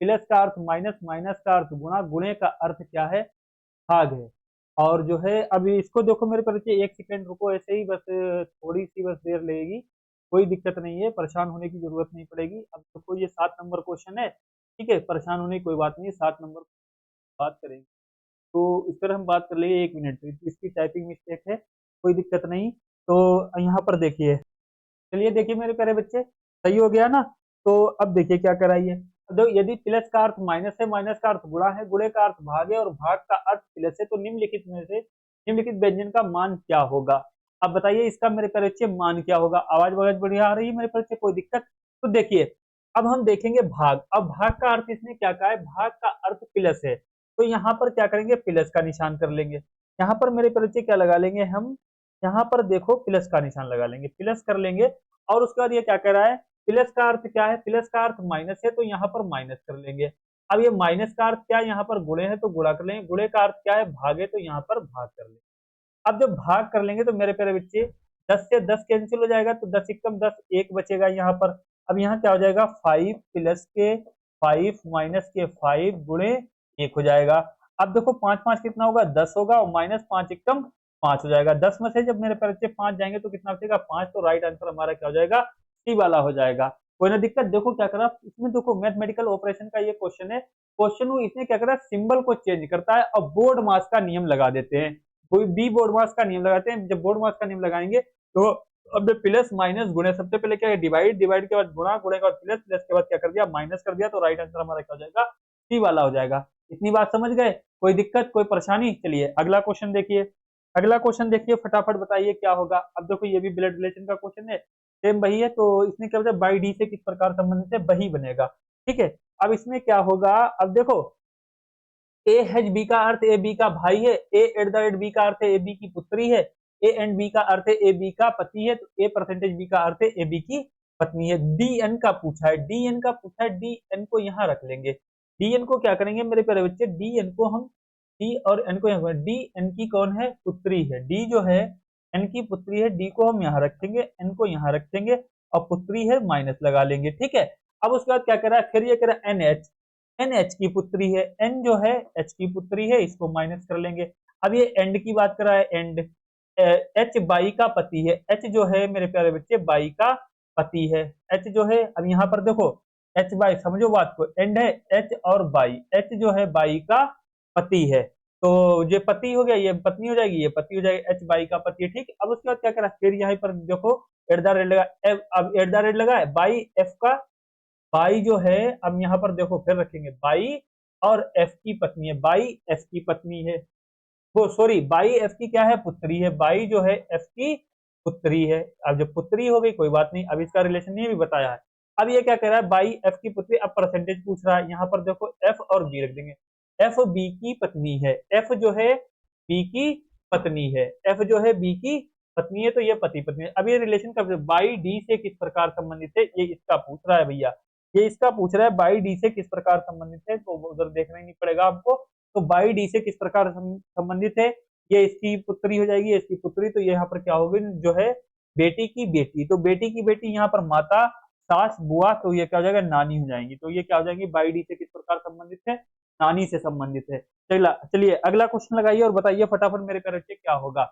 प्लस का अर्थ माइनस, माइनस का अर्थ गुणा, गुणे का अर्थ क्या है, भाग है। और जो है अभी इसको देखो मेरे परिचय, एक सेकंड रुको, ऐसे ही बस थोड़ी सी बस देर लगेगी, कोई दिक्कत नहीं है, परेशान होने की जरूरत नहीं पड़ेगी। अब देखो ये 7 नंबर क्वेश्चन है, ठीक है, परेशान होने की कोई बात नहीं है, 7 नंबर बात करेंगे। तो इस पर हम बात कर लेंगे 1 मिनट, इसकी टाइपिंग मिस्टेक है, कोई दिक्कत नहीं। तो यहाँ पर देखिए, चलिए देखिए मेरे प्यारे बच्चे, सही हो गया ना। तो अब देखिए क्या कराइए, तो यदि प्लस का अर्थ माइनस है, माइनस का अर्थ गुणा है, गुणे का अर्थ भाग है, और भाग का अर्थ प्लस है, तो निम्नलिखित में से निम्नलिखित व्यंजन का मान क्या होगा। अब बताइए इसका मेरे प्यारे बच्चे मान क्या होगा। आवाज बहुत बढ़िया आ रही है मेरे प्यारे बच्चे, कोई दिक्कत। तो देखिए अब हम देखेंगे भाग। अब भाग का अर्थ इसने क्या कहा है, भाग का अर्थ प्लस है, तो यहाँ पर क्या करेंगे, प्लस का निशान कर लेंगे। यहाँ पर मेरे प्यारे बच्चे क्या लगा लेंगे हम, यहाँ पर देखो प्लस का निशान लगा लेंगे, प्लस कर लेंगे। और उसके बाद ये क्या कह रहा है, प्लस का अर्थ क्या है, प्लस का अर्थ माइनस है, तो यहाँ पर माइनस कर लेंगे। अब ये माइनस का अर्थ क्या है, यहाँ पर गुणे है तो गुणा कर लेंगे, गुणे का अर्थ क्या है, भाग है, तो यहाँ पर भाग कर लेंगे। अब जब भाग कर लेंगे तो मेरे प्यारे बच्चे 10 से 10 कैंसिल हो जाएगा, तो 10 एकम 10, एक बचेगा यहाँ पर। अब यहाँ क्या हो जाएगा, 5 प्लस के 5 माइनस के 5 गुणे 1 हो जाएगा। अब देखो 5 5 कितना होगा, 10 होगा, और माइनस 5 एकम 5 हो जाएगा। 10 में से जब मेरे प्यारे बच्चे 5 जाएंगे तो कितना बचेगा, 5। तो राइट आंसर हमारा क्या हो जाएगा, सी वाला हो जाएगा। कोई ना दिक्कत। देखो क्या करा इसमें, देखो मैथमेटिकल ऑपरेशन का ये क्वेश्चन है, क्वेश्चन इसने क्या करा, सिंबल को चेंज करता है और बोर्ड मास का नियम लगा देते हैं। कोई बी बोर्ड मास का नियम लगाते हैं, जब बोर्ड मास का नियम लगाएंगे तो अब प्लस माइनस गुणे, सबसे पहले क्या है डिवाइड, डिवाइड के बाद गुणा, गुणे के बाद प्लस, प्लस के बाद क्या कर दिया, माइनस कर दिया। तो राइट आंसर हमारा क्या हो जाएगा, सी वाला हो जाएगा। इतनी बात समझ गए, कोई दिक्कत कोई परेशानी। चलिए अगला क्वेश्चन देखिए, अगला क्वेश्चन देखिए, फटाफट बताइए क्या होगा। अब देखो ये भी ब्लड रिलेशन का क्वेश्चन है, सेम वही है। तो इसमें क्या होता है, बाई डी से किस प्रकार संबंधित है, वही बनेगा, ठीक है। अब इसमें क्या होगा, अब देखो ए एच बी का अर्थ ए बी का भाई है, ए एट द रेट बी का अर्थ है ए बी की पुत्री है, ए एंड बी का अर्थ है ए बी का पति है, तो ए परसेंटेज बी का अर्थ है ए बी की पत्नी है। डी एन का पूछा है, डी एन का पूछा है, डी एन को यहाँ रख लेंगे। डी एन को क्या करेंगे मेरे प्यारे बच्चे, डी एन को हम, डी और एन को यहाँ, डी एन की कौन है, पुत्री है। डी जो है एन की पुत्री है, डी को हम यहाँ रखेंगे, एन को यहाँ रखेंगे, और पुत्री है माइनस लगा लेंगे, ठीक है। अब उसके बाद क्या कह रहा है, फिर ये कह रहा है एन एच, एन एच की पुत्री है, एन जो है एच की पुत्री है, इसको माइनस कर लेंगे। अब ये एंड की बात कर रहा है, एंड एच बाई का पति है, एच जो है मेरे प्यारे बच्चे बाई का पति है, एच जो है, अब यहाँ पर देखो एच बाई, समझो बात को, एंड है एच और बाई, एच जो है बाई का पति है, तो ये पति हो गया, ये पत्नी हो जाएगी, ये पति हो जाएगी, एच बाई का पति है, ठीक है। अब उसके बाद क्या करा, फिर यहाँ पर देखो एट द रेट लगा, अब एट द रेट लगा है बाई एफ का, बाई जो है, अब यहाँ पर देखो फिर रखेंगे बाई और एफ की पत्नी है, बाई एफ की पत्नी है, वो सॉरी बाई एफ की क्या है, पुत्री है, बाई जो है एफ की पुत्री है। अब जब पुत्री हो गई कोई बात नहीं, अब इसका रिलेशन नहीं भी बताया है। अब ये क्या कह रहा है, बाई एफ की पुत्री, अब परसेंटेज पूछ रहा है, यहाँ पर देखो एफ और बी रख देंगे, एफ बी की पत्नी है, एफ जो है बी की पत्नी है, एफ जो है बी की पत्नी है, तो ये पति पत्नी है। अब ये रिलेशन कब, बाई डी से किस प्रकार संबंधित है, ये इसका पूछ रहा है भैया, ये इसका पूछ रहा है बाई डी से किस प्रकार संबंधित है, तो उधर देखना ही नहीं पड़ेगा आपको। तो बाई डी से किस प्रकार संबंधित है, ये इसकी पुत्री हो जाएगी, इसकी पुत्री, तो ये यहाँ पर क्या होगी जो है बेटी की बेटी, तो बेटी की बेटी यहाँ पर माता, सास, बुआ, तो ये क्या हो जाएगा, नानी हो जाएंगी, तो ये क्या हो जाएंगी, बाई डी से किस प्रकार संबंधित है, नानी से संबंधित है। चलिए अगला क्वेश्चन लगाइए और बताइए फटाफट मेरे प्यारे बच्चे क्या होगा।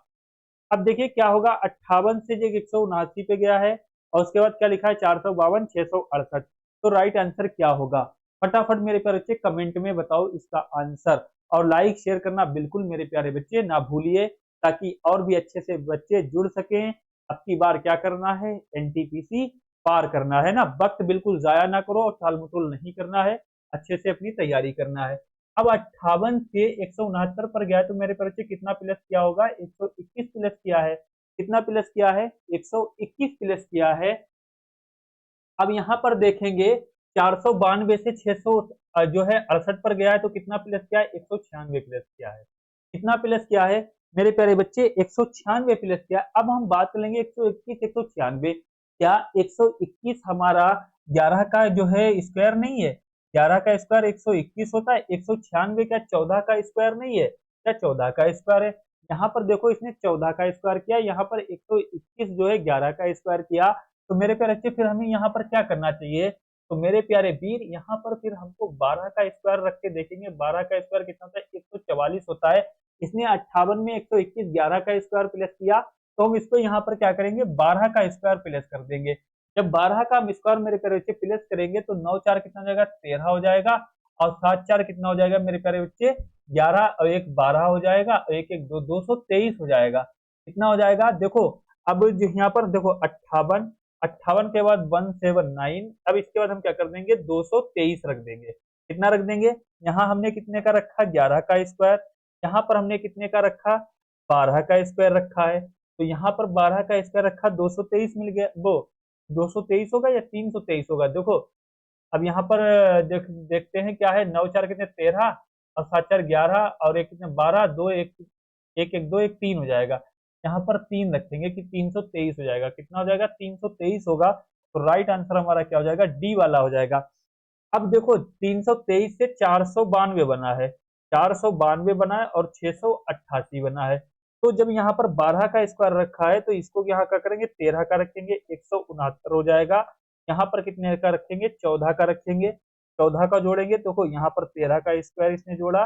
अब देखिए क्या होगा, 58 से जो 179 पे गया है, और उसके बाद क्या लिखा है, 452, 668, तो राइट आंसर क्या होगा, फटाफट मेरे प्यारे बच्चे कमेंट में बताओ इसका आंसर, और लाइक शेयर करना बिल्कुल मेरे प्यारे बच्चे ना भूलिए, ताकि और भी अच्छे से बच्चे जुड़ सकें। अब की बार क्या करना है, एनटीपीसी पार करना है ना, वक्त बिल्कुल जाया ना करो और टाल मटोल नहीं करना है, अच्छे से अपनी तैयारी करना है। अब 58 से 169 पर गया है, तो मेरे परिचय कितना प्लस किया होगा, 121 प्लस किया है, कितना प्लस किया है, 121 प्लस किया है। अब यहाँ पर देखेंगे 492 से 600 जो है 68 पर गया है, तो कितना प्लस किया है, 196 प्लस किया है, कितना प्लस किया है मेरे प्यारे बच्चे, 196 प्लस किया। अब हम बात करेंगे 121 196, क्या 121 हमारा 11 का जो है स्क्वायर नहीं है, 11 का स्क्वायर 121 होता है, 196 क्या 14 का स्क्वायर नहीं है, क्या 14 का स्क्वायर है। यहाँ पर देखो इसने 14 का स्क्वायर किया, यहाँ पर 121 जो है 11 का स्क्वायर किया, तो मेरे प्यारे बच्चे फिर हमें यहाँ पर क्या करना चाहिए, तो मेरे प्यारे वीर यहाँ पर फिर हमको 12 का स्क्वायर रख के देखेंगे, 12 का स्क्वायर कितना होता है, 144 होता है, इसने 58 में 121 11 का स्क्वायर प्लस किया, तो हम इसको यहाँ पर क्या करेंगे, 12 का स्क्वायर प्लस कर देंगे। जब 12 का हम स्क्वायर मेरे प्यारे बच्चे प्लस करेंगे, तो 9 4 कितना हो जाएगा, 13 हो जाएगा, और 7 4 कितना हो जाएगा मेरे प्यारे बच्चे, 11, और एक 12 हो जाएगा, और एक एक 223 हो जाएगा, कितना हो जाएगा देखो। अब यहाँ पर देखो 58, 58 के बाद 179, अब इसके बाद हम क्या कर देंगे, 223 रख देंगे, कितना रख देंगे, यहाँ हमने कितने का रखा, 11 का स्क्वायर, यहाँ पर हमने कितने का रखा, 12 का स्क्वायर रखा है, तो यहाँ पर 12 का स्क्वायर रखा, 223 मिल गया, वो 223 होगा या 323 होगा, देखो। अब यहाँ पर देखते हैं क्या है, 9 4 कितने 13, और 7 4 11, और एक कितने 12, 2 1 1 1 2 1 3 हो जाएगा, यहाँ पर 3 रखेंगे कि 323 हो जाएगा, कितना हो जाएगा, 323 होगा, तो राइट आंसर हमारा क्या हो जाएगा, डी वाला हो जाएगा। अब देखो 323 से 492 बना है, 492 बना है, और 688 बना है, तो जब यहाँ पर 12 का स्क्वायर रखा है, तो इसको यहाँ का करेंगे 13 का रखेंगे, 169 हो जाएगा, यहाँ पर कितने का रखेंगे, 14 का रखेंगे, 14 का जोड़ेंगे, तो यहाँ पर 13 का स्क्वायर इसने जोड़ा,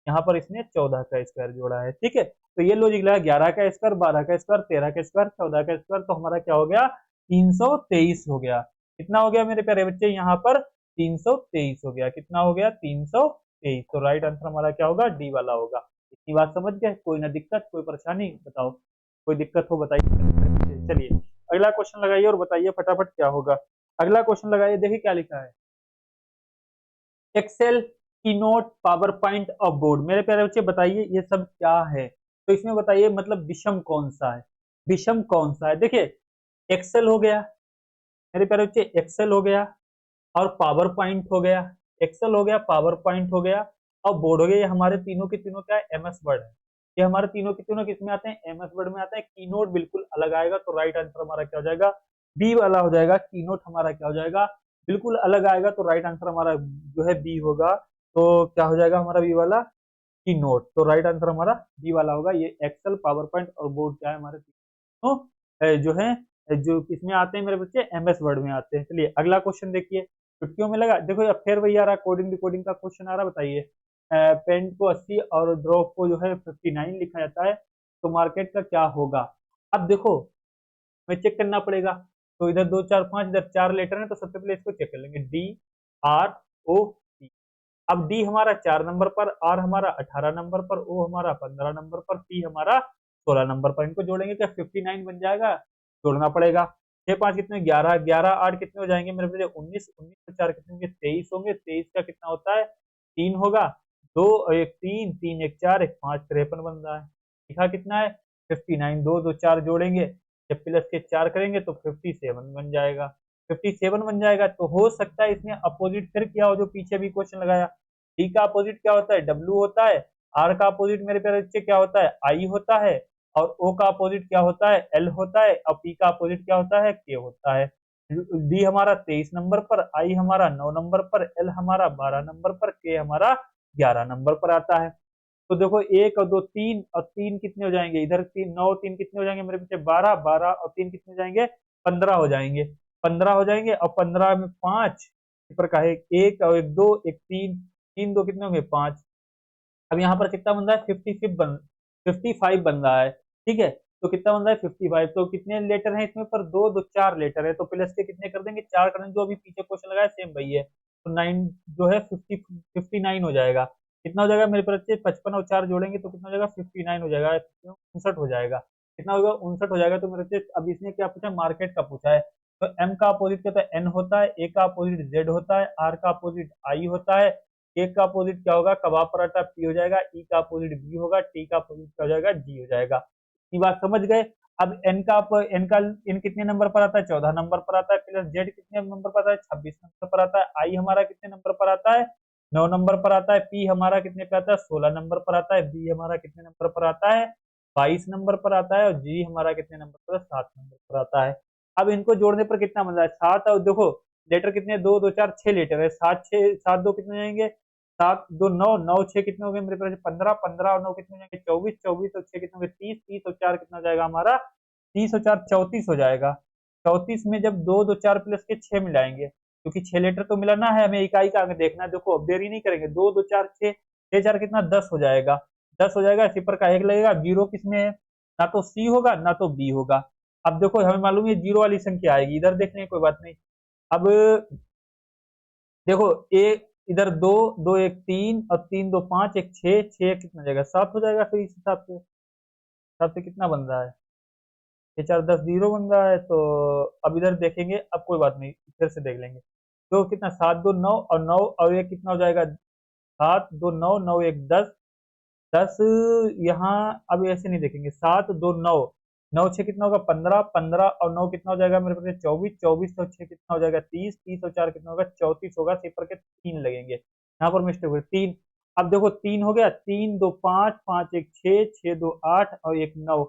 यहाँ पर इसने 14 का स्क्वायर जोड़ा है, ठीक है। तो ये लॉजिक लगा, 11 का स्क्वायर, 12 का स्क्वायर, 13 का स्क्वायर, 14 का स्क्वायर, तो हमारा क्या हो गया, 323 हो गया, कितना हो गया मेरे प्यारे बच्चे, यहाँ पर 323 हो गया, कितना हो गया, 323, तो राइट आंसर हमारा क्या होगा, डी वाला होगा। इतनी बात समझ गए, कोई ना दिक्कत, कोई परेशानी बताओ, कोई दिक्कत हो बताइए। चलिए अगला क्वेश्चन लगाइए और बताइए फटाफट क्या होगा। अगला क्वेश्चन लगाइए, देखिए क्या लिखा है, एक्सेल, कीनोट, पावर पॉइंट और बोर्ड, मेरे प्यारे बच्चे बताइए ये सब क्या है, तो इसमें बताइए मतलब विषम कौन सा है, विषम कौन सा है। देखिए एक्सेल हो गया मेरे प्यारे बच्चे, एक्सेल हो गया, और पावर पॉइंट हो गया, एक्सेल हो गया, पावर पॉइंट हो गया, और बोर्ड हो गया, ये हमारे तीनों के तीनों क्या है, एमएस वर्ड है, ये हमारे तीनों के तीनों किसमें आते हैं, एमएस वर्ड में आते हैं। कीनोट बिल्कुल अलग आएगा, तो राइट आंसर हमारा क्या हो जाएगा, बी वाला हो जाएगा, कीनोट हमारा क्या हो जाएगा, बिल्कुल अलग आएगा, तो राइट आंसर हमारा जो है बी होगा, तो क्या हो जाएगा हमारा बी वाला, कीनोट, तो राइट आंसर हमारा बी वाला होगा। ये एक्सेल, पावर पॉइंट और बोर्ड क्या है हमारे तीनों जो है, जो किसमें आते हैं मेरे बच्चे, एमएस वर्ड में आते हैं। चलिए अगला क्वेश्चन देखिए, चुटकियों में लगा, देखो अब फिर वही आ रहा, कोडिंग डिकोडिंग का क्वेश्चन आ रहा, बताइए पेंट को 80 और ड्रॉप को जो है 59 लिखा जाता है, तो मार्केट का क्या होगा। अब देखो हमें चेक करना पड़ेगा, तो इधर 2 4 5, इधर 4 लेटर है, तो सबसे पहले इसको चेक कर लेंगे, डी आर ओ सी, अब डी हमारा 4 नंबर पर, आर हमारा 18 नंबर पर, ओ हमारा 15 नंबर पर, पी हमारा 16 नंबर पर। इनको जोड़ेंगे क्या 59 बन जाएगा, जोड़ना पड़ेगा। 6 5 कितने 11, 11 8 कितने हो जाएंगे मेरे बच्चे 19, 19 और 4 कितने होंगे 23 होंगे। 23 का कितना होता है 3 होगा, 2 और 1 3, 3 1 4, 1 5 53 बन रहा है। लिखा कितना है 59, 2 2 4 जोड़ेंगे, जब प्लस के 4 करेंगे तो 57 बन जाएगा। 57 बन जाएगा तो हो सकता है इसमें अपोजिट फिर क्या हो जो पीछे भी क्वेश्चन लगाया। डी का अपोजिट क्या होता है डब्ल्यू होता है, आर का अपोजिट मेरे प्यारे बच्चे क्या होता है आई होता है, और ओ का अपोजिट क्या होता है एल होता है, और पी का अपोजिट क्या होता है के होता है। डी हमारा 23 नंबर पर, आई हमारा 9 नंबर पर, एल हमारा 12 नंबर पर, के हमारा 11 नंबर पर आता है। तो देखो 1 और 2 3 और 3 कितने हो जाएंगे इधर 3 9 3 कितने हो जाएंगे मेरे पीछे 12, 12 और 3 कितने हो जाएंगे 15 हो जाएंगे। 15 हो जाएंगे और 15 में 5 पर का है 1 और 1 2 1 3, 3 2 कितने होंगे 5। अब यहाँ पर कितना बन रहा है 55 बन रहा है, ठीक है। तो कितना बन रहा है 55, तो कितने लेटर हैं इसमें पर 2 2 4 लेटर है, तो प्लस के कितने कर देंगे 4 कर देंगे, जो अभी पीछे क्वेश्चन लगाया सेम वही है। तो 9 जो है 59 हो जाएगा। कितना हो जाएगा मेरे बच्चे 55 और 4 जोड़ेंगे तो कितना हो जाएगा 59 हो जाएगा, 59 हो जाएगा। कितना होगा 59 हो जाएगा। तो मेरे बच्चे अब इसने क्या पूछा मार्केट का पूछा है। तो एम का अपोजिट क्या होता है एन होता है, ए का अपोजिट जेड होता है, आर का अपोजिट आई होता है, ए का अपोजिट क्या होगा कबाब पराठा पी हो जाएगा, ई का अपोजिट बी होगा, टी का अपोजिट क्या हो जाएगा जी हो जाएगा। ये बात समझ गए। अब एन कितने नंबर पर आता है 14 नंबर पर आता है, प्लस जेड कितने नंबर पर आता है 26 नंबर पर आता है, आई हमारा कितने नंबर पर आता है 9 नंबर पर आता है, पी हमारा कितने पे आता है 16 नंबर पर आता है, बी हमारा कितने नंबर पर आता है 22 नंबर पर आता है, और जी हमारा कितने नंबर पर 7 नंबर पर आता है। अब इनको जोड़ने पर कितना बन रहा है 7, और देखो लेटर कितने 2 2 4 6 लेटर है, 7 6 7 2 कितने हो जाएंगे 7 2 9 9 6 कितने हो गए मेरे पास 15 15 और 9 कितने हो जाएंगे 24 24 और 6 कितने हो गए 30 30 और 4 कितना हो जाएगा हमारा 30 और 4 34 हो जाएगा। 34 में जब 2 2 4 प्लस के 6 मिलाएंगे, क्योंकि 6 लेटर तो मिलाना है हमें, इकाई का आगे देखना है। देखो अब देरी नहीं करेंगे 2 2 4 6 6 4 कितना 10 हो जाएगा, 10 हो जाएगा। सिपर का एक लगेगा, जीरो किसमें है ना तो सी होगा ना तो बी होगा। अब देखो हमें मालूम है जीरो वाली संख्या आएगी, इधर देख लें कोई बात नहीं। अब देखो एक इधर 2 2 1 3 और 3 2 5 1 6 6 कितना हो जाएगा 7 हो जाएगा। फिर इस हिसाब से कितना बन रहा है 6 4 10 जीरो बन रहा है। तो अब इधर देखेंगे, अब कोई बात नहीं फिर से देख लेंगे। तो कितना 7 2 9 और 9 और ये कितना हो जाएगा 7 2 9 9 1 10 10 यहाँ। अब ऐसे नहीं देखेंगे 7 2 9 9 6 कितना होगा 15 15 और 9 कितना हो जाएगा मेरे पास 24 24 और 6 कितना हो जाएगा 30 30 और 4 कितना होगा 34 होगा। सिपर के 3 लगेंगे, यहाँ पर मिस्टेक हुई 3। अब देखो 3 हो गया 3 2 5 5 1 6 6 2 8 और 1 9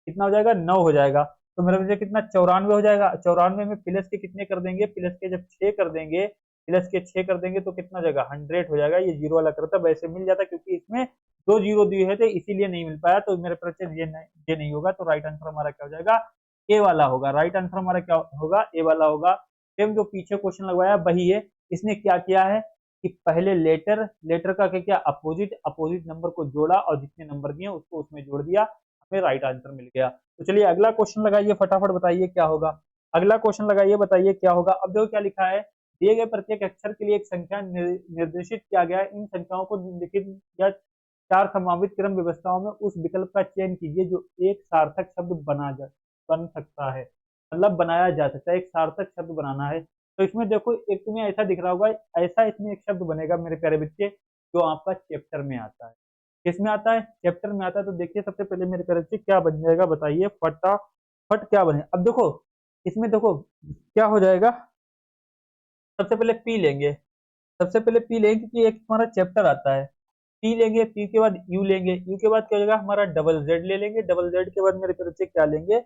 कितना हो जाएगा 9 हो जाएगा। तो मेरे पास कितना 94 हो जाएगा। 94 में प्लस के कितने कर देंगे, प्लस के जब 6 कर देंगे, प्लस के 6 कर देंगे तो कितना हो जाएगा 100 हो जाएगा। ये जीरो वाला करता वैसे मिल जाता, क्योंकि इसमें 2 जीरो दिए थे इसीलिए नहीं मिल पाया। तो मेरे प्रश्न ये नहीं होगा। तो राइट आंसर हमारा क्या हो जाएगा ए वाला होगा। राइट आंसर हमारा क्या होगा ए वाला होगा। सेम जो पीछे क्वेश्चन लगवाया वही है। इसने क्या किया है कि पहले लेटर लेटर का क्या किया अपोजिट अपोजिट नंबर को जोड़ा और जितने नंबर दिए उसको उसमें जोड़ दिया, हमें राइट आंसर मिल गया। तो चलिए अगला क्वेश्चन लगाइए, फटाफट बताइए क्या होगा। अगला क्वेश्चन लगाइए, बताइए क्या होगा। अब देखो क्या लिखा है, दिए गए प्रत्येक अक्षर के लिए एक संख्या निर्देशित किया गया है। इन संख्याओं को निम्नलिखित या 4 संभावित क्रम व्यवस्थाओं में उस विकल्प का चयन कीजिए जो एक सार्थक शब्द बन सकता है, मतलब बनाया जा सकता है। एक सार्थक शब्द बनाना है। तो इसमें देखो एक तुम्हें ऐसा दिख रहा होगा, ऐसा इसमें एक शब्द बनेगा मेरे प्यारे बच्चे जो आपका चैप्टर में आता है। किसमें आता है चैप्टर में आता है। तो देखिए सबसे पहले मेरे प्यारे बच्चे क्या बन जाएगा बताइए फटाफट क्या बने। अब देखो इसमें देखो क्या हो जाएगा, सबसे पहले पी लेंगे, सबसे पहले पी लेंगे क्योंकि एक हमारा चैप्टर आता है। पी लेंगे, पी के बाद यू लेंगे, यू के बाद क्या हो जाएगा हमारा डबल जेड ले लेंगे, डबल जेड के बाद मेरे तरफ से क्या लेंगे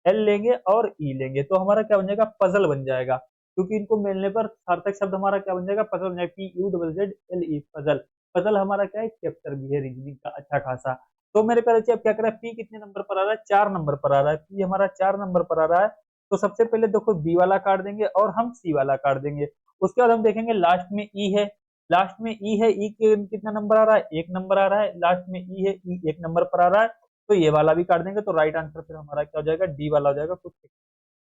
एल लेंगे और ई लेंगे। तो हमारा क्या बन जाएगा पजल बन जाएगा, क्योंकि इनको मिलने पर सार्थक शब्द हमारा क्या बन जाएगा पजल बन जाएगा। P U double Z L E puzzle. Puzzle हमारा क्या है चैप्टर भी है रीजनिंग का अच्छा खासा। तो मेरे प्यारे बच्चे अब क्या कर रहा है, पी कितने नंबर पर आ रहा है 4 नंबर पर आ रहा है, पी हमारा 4 नंबर पर आ रहा है। तो सबसे पहले देखो बी वाला काट देंगे और हम सी वाला काट देंगे। उसके बाद हम देखेंगे लास्ट में ई है, लास्ट में ई है, ई के कितना नंबर आ रहा है 1 नंबर आ रहा है, लास्ट में ई है, ई 1 नंबर पर आ रहा है। तो ये वाला भी काट देंगे। तो राइट आंसर फिर हमारा क्या हो जाएगा डी वाला हो जाएगा, कुछ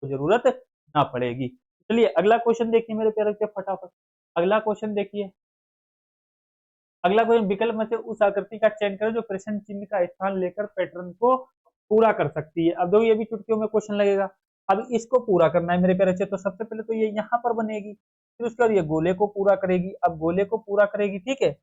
तो जरूरत ना पड़ेगी। चलिए अगला क्वेश्चन देखिए मेरे प्यारे बच्चे फटाफट। अगला क्वेश्चन देखिए, अगला क्वेश्चन, विकल्प में से उस आकृति का चयन करें जो प्रश्न चिन्ह का स्थान लेकर पैटर्न को पूरा कर सकती है। अब देखो ये भी चुटकियों में क्वेश्चन लगेगा। अब इसको पूरा करना है मेरे प्यारे बच्चे, तो सबसे पहले तो ये यहाँ पर बनेगी, फिर उसके बाद ये गोले को पूरा करेगी। अब गोले को पूरा करेगी, ठीक है।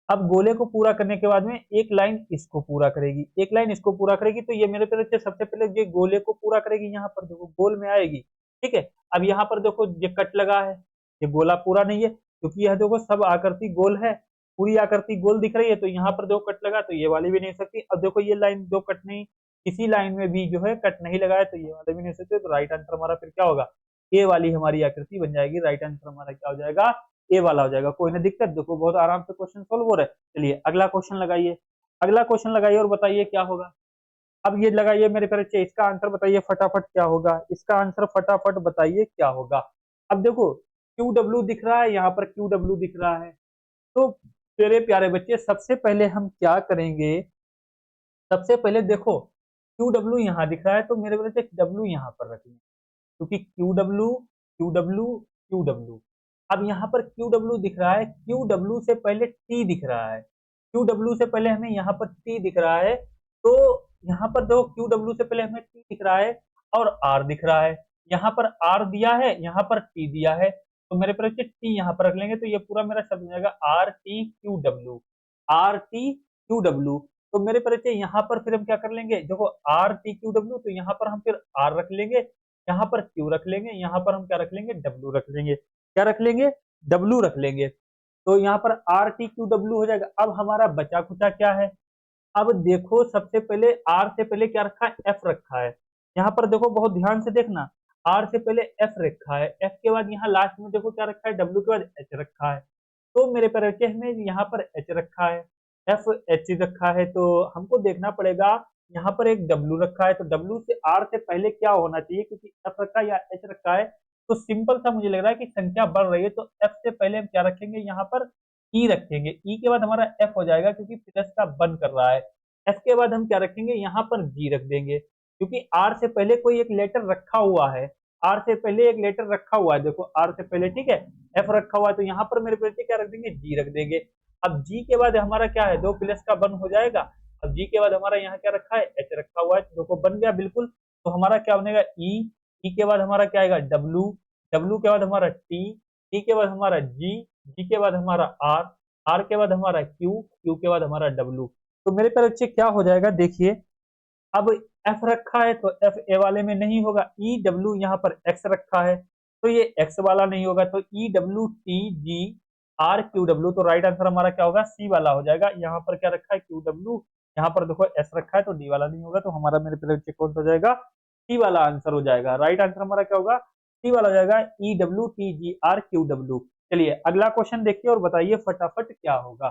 अब गोले को पूरा करने के बाद में एक लाइन इसको पूरा करेगी, एक लाइन इसको पूरा करेगी। तो ये मेरे प्यारे बच्चे सबसे पहले ये गोले को पूरा करेगी, यहाँ पर देखो गोल में आएगी, ठीक है। अब यहाँ पर देखो ये कट लगा है, ये गोला पूरा नहीं है, क्योंकि यह देखो सब आकृति गोल है, पूरी आकृति गोल दिख रही है, तो यहाँ पर दो कट लगा, तो ये वाली भी नहीं हो सकती। अब देखो ये लाइन दो कट नहीं, किसी लाइन में भी जो है कट नहीं लगा है, तो ये वाले भी नहीं हो सकते। तो राइट आंसर हमारा फिर क्या होगा, ए वाली हमारी आकृति बन जाएगी। राइट आंसर हमारा क्या हो जाएगा, ए वाला हो जाएगा। कोई ना दिक्कत, देखो बहुत आराम से क्वेश्चन सोल्व हो रहा है। चलिए अगला क्वेश्चन लगाइए, अगला क्वेश्चन लगाइए और बताइए क्या होगा। अब ये लगाइए मेरे प्यारे बच्चे, इसका आंसर बताइए फटाफट क्या होगा, इसका आंसर फटाफट बताइए क्या होगा। अब देखो क्यू डब्ल्यू दिख रहा है, यहाँ पर क्यू डब्ल्यू दिख रहा है। तो मेरे प्यारे बच्चे सबसे पहले हम क्या करेंगे, सबसे पहले देखो क्यू डब्ल्यू यहाँ दिख रहा है, तो मेरे बच्चे डब्ल्यू यहाँ पर रखेंगे, क्योंकि Q W Q W Q W. अब यहाँ पर क्यू डब्ल्यू दिख रहा है, क्यू डब्ल्यू से पहले टी दिख रहा है, क्यू डब्ल्यू से पहले हमें यहाँ पर टी दिख रहा है। तो यहाँ पर देखो क्यू डब्ल्यू से पहले हमें टी दिख रहा है और आर दिख रहा है, यहाँ पर आर दिया है, यहाँ पर टी दिया है, तो मेरे पर टी यहाँ पर रख लेंगे, तो ये पूरा मेरा शब्द हो जाएगा R T Q W, R T Q W. तो मेरे परिचय यहाँ पर फिर हम क्या कर लेंगे, देखो आर टी क्यू डब्ल्यू, तो यहाँ पर हम फिर आर रख लेंगे, यहाँ पर क्यू रख लेंगे, यहाँ पर हम क्या रख लेंगे, डब्ल्यू रख लेंगे। क्या रख लेंगे, डब्ल्यू रख लेंगे। तो यहाँ पर आर टी क्यू डब्ल्यू हो जाएगा। अब हमारा बचा खुचा क्या है, अब देखो सबसे पहले आर से पहले क्या रखा है, एफ रखा है। यहाँ पर देखो बहुत ध्यान से देखना, आर से पहले एफ रखा है, एफ के बाद यहाँ लास्ट में देखो क्या रखा है, डब्ल्यू के बाद एच रखा है। तो मेरे परिचय में यहाँ पर एच रखा है, एफ एच रखा है, तो हमको देखना पड़ेगा यहाँ पर एक डब्ल्यू रखा है, तो डब्ल्यू से आर से पहले क्या होना चाहिए, क्योंकि एफ रखा है या एच रखा है। तो सिंपल सा मुझे लग रहा है कि संख्या बढ़ रही है, तो एफ से पहले हम क्या रखेंगे, यहाँ पर ई रखेंगे, ई के बाद हमारा एफ हो जाएगा, क्योंकि प्लस का बन कर रहा है। एफ के बाद हम क्या रखेंगे, यहाँ पर जी रख देंगे, क्योंकि आर से पहले कोई एक लेटर रखा हुआ है, आर से पहले एक लेटर रखा हुआ है, देखो आर से पहले, ठीक है, एफ रखा हुआ है, तो यहाँ पर मेरे बच्चे क्या रख देंगे, जी रख देंगे। अब जी के बाद हमारा क्या है, दो प्लस का बन हो जाएगा। अब जी के बाद हमारा यहाँ क्या रखा है, एच रखा हुआ है, तो देखो बन गया बिल्कुल। तो हमारा क्या बनेगा, ई, ई के बाद हमारा क्या आएगा, डब्ल्यू, डब्ल्यू के बाद हमारा टी, टी के बाद हमारा जी, जी के बाद हमारा आर, आर के बाद हमारा क्यू, क्यू के बाद हमारा डब्ल्यू। तो मेरे प्यारे बच्चे क्या हो जाएगा, देखिए अब एफ रखा है, तो एफ ए वाले में नहीं होगा, ई डब्ल्यू यहाँ पर एक्स रखा है, तो ये एक्स वाला नहीं होगा, तो E W T G R Q W. तो राइट आंसर हमारा क्या होगा, सी वाला हो जाएगा। यहाँ पर क्या रखा है, क्यू डब्ल्यू, यहाँ पर देखो एस रखा है, तो डी वाला नहीं होगा, तो हमारा मेरे प्यारे बच्चे कौन सा हो जाएगा, सी वाला आंसर हो जाएगा। राइट आंसर हमारा क्या होगा, सी वाला हो जाएगा, E W T G R Q W. चलिए अगला क्वेश्चन देखिए और बताइए फटाफट क्या होगा।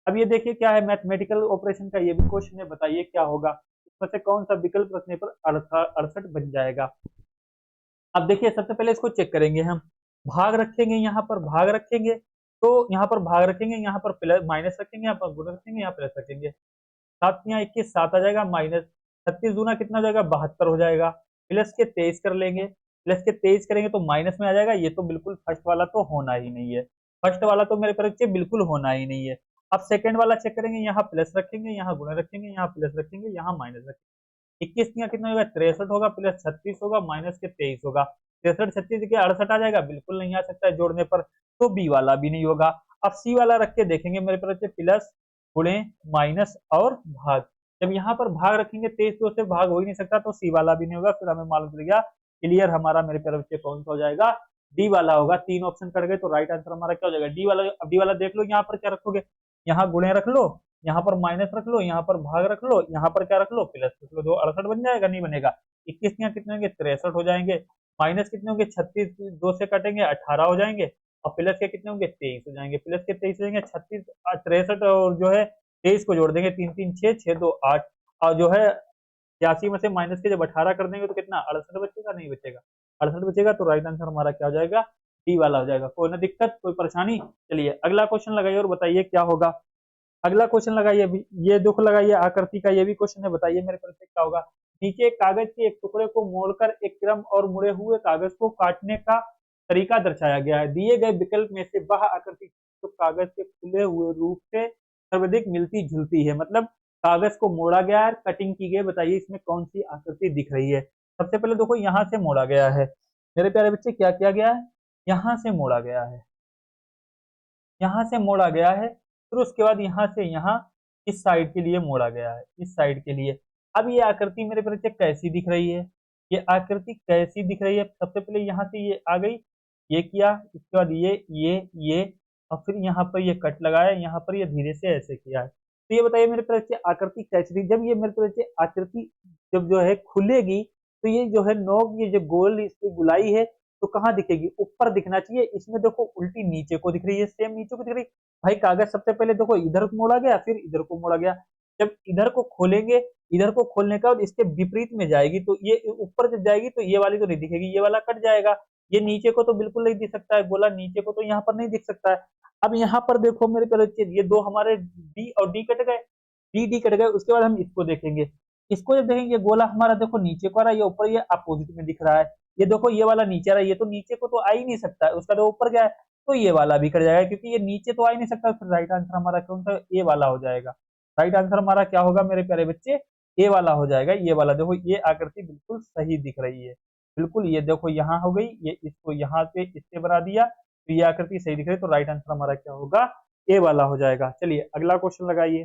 अब ये देखिए क्या है, मैथमेटिकल ऑपरेशन का ये भी क्वेश्चन है, बताइए क्या होगा, इसमें से कौन सा विकल्प रखने पर 68 बन जाएगा। अब देखिए सबसे पहले इसको चेक करेंगे हम, भाग रखेंगे, यहाँ पर भाग रखेंगे, तो यहाँ पर भाग रखेंगे, यहाँ पर प्लस माइनस रखेंगे, यहाँ पर गुणा रखेंगे, यहाँ प्लस रखेंगे। 7 यहाँ 21 7 आ जाएगा, माइनस 36 दूना कितना हो जाएगा, 72 हो जाएगा। प्लस के 23 कर लेंगे, प्लस के 23 करेंगे तो माइनस में आ जाएगा। ये तो बिल्कुल फर्स्ट वाला तो होना ही नहीं है, फर्स्ट वाला तो मेरे बच्चे बिल्कुल होना ही नहीं है। अब सेकंड वाला चेक करेंगे, यहाँ प्लस रखेंगे, यहाँ गुणा रखेंगे, यहाँ प्लस रखेंगे, यहाँ माइनस रखेंगे। 21 यहाँ कितना होगा, 63 होगा, प्लस 36 होगा, माइनस के 23 होगा। 63 36 के 68 आ जाएगा, बिल्कुल नहीं आ सकता है जोड़ने पर, तो बी वाला भी नहीं होगा। अब सी वाला रख के देखेंगे मेरे बच्चे, प्लस गुणे माइनस और भाग। जब यहाँ पर भाग रखेंगे 23 तो से भाग हो ही नहीं सकता, तो सी वाला भी नहीं होगा। फिर हमें मालूम चल गया क्लियर, हमारा मेरे प्यारे बच्चे कौन सा हो जाएगा, डी वाला होगा। तीन ऑप्शन कट गए, तो राइट आंसर हमारा क्या हो जाएगा, डी वाला। अब डी वाला देख लो, यहाँ पर क्या रखोगे, यहाँ गुणे रख लो, यहाँ पर माइनस रख लो, यहाँ पर भाग रख लो, यहाँ पर क्या रख लो, प्लस रख लो। दो 68 बन जाएगा, नहीं बनेगा। 21 यहाँ कितने होंगे, 63 हो जाएंगे, माइनस कितने होंगे, 36 दो से कटेंगे 18 हो जाएंगे, और प्लस के कितने होंगे, 23 हो जाएंगे। प्लस के 23 हो जाएंगे, 36 63 और जो है 23 को जोड़ देंगे, 3 3 6 6 2 8, और जो है 86 में से माइनस के जब 18 कर देंगे तो कितना 68 बचेगा, नहीं बचेगा, 68 बचेगा। तो राइट आंसर हमारा क्या हो जाएगा, डी वाला हो जाएगा। कोई ना दिक्कत, कोई परेशानी। चलिए अगला क्वेश्चन लगाइए और बताइए क्या होगा। अगला क्वेश्चन लगाइए, अभी ये दुख लगाइए आकृति का, ये भी क्वेश्चन है, बताइए मेरे पर क्या होगा। नीचे एक कागज के एक टुकड़े को मोड़कर एक क्रम और मुड़े हुए कागज को काटने का तरीका दर्शाया गया है। दिए गए विकल्प में से वह आकृति जो कागज के खुले हुए रूप से सर्वाधिक मिलती जुलती है, मतलब कागज को मोड़ा गया है, कटिंग की गई, बताइए इसमें कौन सी आकृति दिख रही है। सबसे पहले देखो यहाँ से मोड़ा गया है मेरे प्यारे बच्चे, क्या किया गया है, यहाँ से मोड़ा गया है, यहाँ से मोड़ा गया है, फिर उसके बाद यहाँ से यहाँ इस साइड के लिए मोड़ा गया है, इस साइड के लिए। अब ये आकृति मेरे बच्चे कैसी दिख रही है, ये आकृति कैसी दिख रही है, सबसे पहले यहाँ से ये आ गई, ये किया, इसके बाद ये और फिर यहाँ पर ये कट लगाया, यहाँ पर ये धीरे से ऐसे किया है। तो ये बताइए मेरे बच्चे आकृति कैसी थी, जब ये मेरे बच्चे आकृति जब जो है खुलेगी तो ये जो है नोक, ये जो गोल इसकी गुलाई है तो कहाँ दिखेगी, ऊपर दिखना चाहिए। इसमें देखो उल्टी नीचे को दिख रही है, सेम नीचे को दिख रही है। भाई कागज सबसे पहले देखो इधर को मोड़ा गया, फिर इधर को मोड़ा गया। जब इधर को खोलेंगे, इधर को खोलने का बाद इसके विपरीत में जाएगी तो ये ऊपर जब जाएगी तो ये वाली तो नहीं दिखेगी, ये वाला कट जाएगा। ये नीचे को तो बिल्कुल नहीं दिख सकता है, गोला नीचे को तो यहाँ पर नहीं दिख सकता है। अब यहाँ पर देखो मेरे प्यारे, ये दो हमारे डी और डी कट गए, डी कट गए। उसके बाद हम इसको देखेंगे, इसको जब देखेंगे गोला हमारा देखो नीचे को आ रहा है, ये ऊपर, ये अपोजिट में दिख रहा है। ये देखो ये वाला नीचे आ रहा है, ये तो नीचे को तो आ ही नहीं सकता है, उसका तो ऊपर गया है, तो ये वाला भी कट जाएगा क्योंकि ये नीचे तो आ ही नहीं सकता। फिर राइट आंसर हमारा कौन सा, ए वाला हो जाएगा। राइट आंसर हमारा क्या होगा मेरे प्यारे बच्चे, ए वाला हो जाएगा। ये वाला देखो, ये आकृति बिल्कुल सही दिख रही है, बिल्कुल। ये देखो यहाँ हो गई, ये इसको यहाँ पे इससे बना दिया तो ये आकृति सही दिख रही है, तो राइट आंसर हमारा क्या होगा, ए वाला हो जाएगा। चलिए अगला क्वेश्चन लगाइए।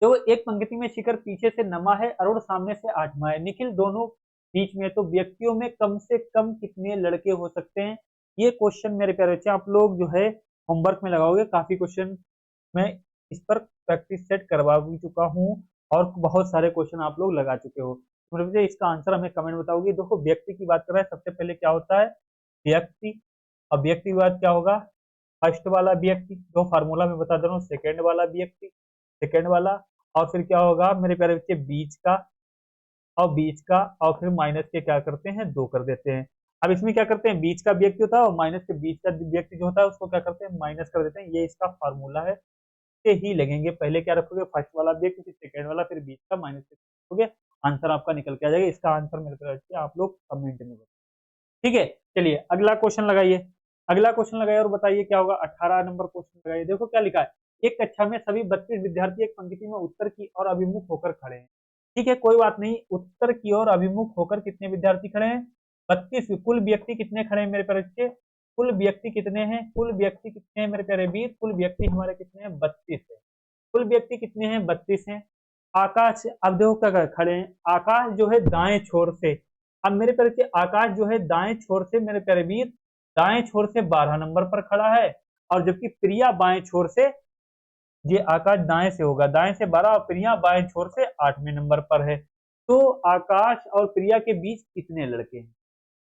तो एक पंक्ति में शिखर पीछे से नमा है, अरुण सामने से आठवां है, निखिल दोनों बीच में, तो व्यक्तियों में कम से कम कितने लड़के हो सकते हैं। ये क्वेश्चन मेरे प्यारे बच्चे आप लोग जो है होमवर्क में लगाओगे, काफी क्वेश्चन मैं इस पर प्रैक्टिस सेट करवा भी चुका हूँ और बहुत सारे क्वेश्चन आप लोग लगा चुके हो। तो मेरे बच्चे इसका आंसर हमें कमेंट बताओगे। देखो व्यक्ति की बात कर रहा है, सबसे पहले क्या होता है, व्यक्ति। अब व्यक्ति की बात क्या होगा, फर्स्ट वाला व्यक्ति, दो फार्मूला में बता दे रहा हूँ, सेकेंड वाला व्यक्ति, सेकेंड वाला, और फिर क्या होगा मेरे प्यारे बच्चे, बीच का, और बीच का, और फिर माइनस के क्या करते हैं, दो कर देते हैं। अब इसमें क्या करते हैं, बीच का व्यक्ति होता है और माइनस के बीच का व्यक्ति जो होता है उसको क्या करते हैं, माइनस कर देते हैं। ये इसका फार्मूला है, के ही लगेंगे। पहले क्या रखोगे, फर्स्ट वाला व्यक्ति, फिर सेकेंड वाला, फिर बीच का, माइनस के रखोगे, आंसर आपका निकल के आ जाएगा। इसका आंसर मेरे प्यारे बच्चे आप लोग कमेंट में बताओ, ठीक है। चलिए अगला क्वेश्चन लगाइए, अगला क्वेश्चन लगाइए और बताइए क्या होगा। 18 नंबर क्वेश्चन लगाइए। देखो क्या लिखा है, एक कक्षा में सभी 32 विद्यार्थी एक पंक्ति में उत्तर की ओर अभिमुख होकर खड़े हैं। ठीक है, कोई बात नहीं, उत्तर की ओर अभिमुख होकर कितने विद्यार्थी खड़े हैं, 32। कुल व्यक्ति कितने खड़े हैं मेरे प्यारे बच्चे, कुल व्यक्ति कितने हैं, कुल व्यक्ति कितने हैं मेरे प्यारे वीर, कुल व्यक्ति हमारे कितने हैं, 32 है। कुल व्यक्ति कितने हैं, 32 हैं। आकाश, अब देखो क्या खड़े हैं, आकाश जो है दाएं छोर से, अब मेरे प्यारे बच्चे आकाश जो है दाएं छोर से मेरे प्यारे वीर, दाएं छोर से 12 नंबर पर खड़ा है, और जबकि प्रिया बाएं छोर से, ये आकाश दाएं से होगा, दाएं से 12 और प्रिया बाएं छोर से 8वें नंबर पर है। तो आकाश और प्रिया के बीच कितने लड़के हैं,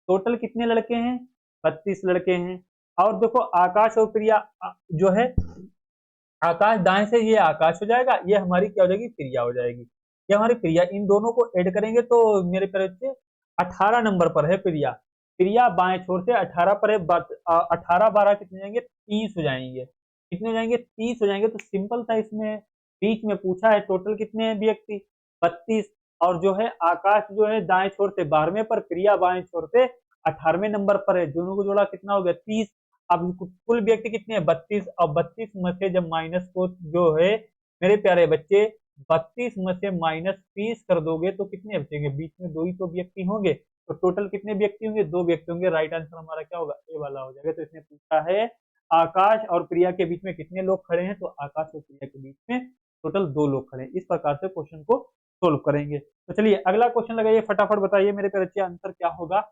टोटल कितने लड़के हैं, 32 लड़के हैं। और देखो आकाश और प्रिया जो है, आकाश दाएं से, ये आकाश हो जाएगा, ये हमारी क्या हो जाएगी, प्रिया हो जाएगी, ये हमारी प्रिया। इन दोनों को ऐड करेंगे तो मेरे प्यारे बच्चे 18 नंबर पर है प्रिया, प्रिया बाएं छोर से 18 पर है। 18 12 कितने जाएंगे, 30 हो जाएंगे, कितने हो जाएंगे, 30 हो जाएंगे। तो सिंपल था, इसमें बीच में पूछा है टोटल कितने हैं व्यक्ति, 32, और जो है आकाश जो है दाएं छोर से 12वें पर, प्रिया बाएं छोर से 18वें नंबर पर है, दोनों को जोड़ा कितना हो गया, 30। अब कुल व्यक्ति कितने हैं, 32, और 32 में से जब माइनस को जो है मेरे प्यारे बच्चे 32 में से माइनस 30 कर दोगे तो कितने बचेंगे, बीच में दो ही तो व्यक्ति होंगे, तो टोटल कितने व्यक्ति होंगे, दो व्यक्ति होंगे। राइट आंसर हमारा क्या होगा, ए वाला हो जाएगा। तो इसने पूछा है आकाश और प्रिया के बीच में कितने लोग खड़े हैं, तो आकाश और प्रिया के बीच में टोटल 2 लोग खड़े हैं। इस प्रकार से क्वेश्चन को सोल्व करेंगे। तो चलिए अगला क्वेश्चन लगाइए, फटाफट बताइए मेरे प्यारे बच्चे आंसर क्या होगा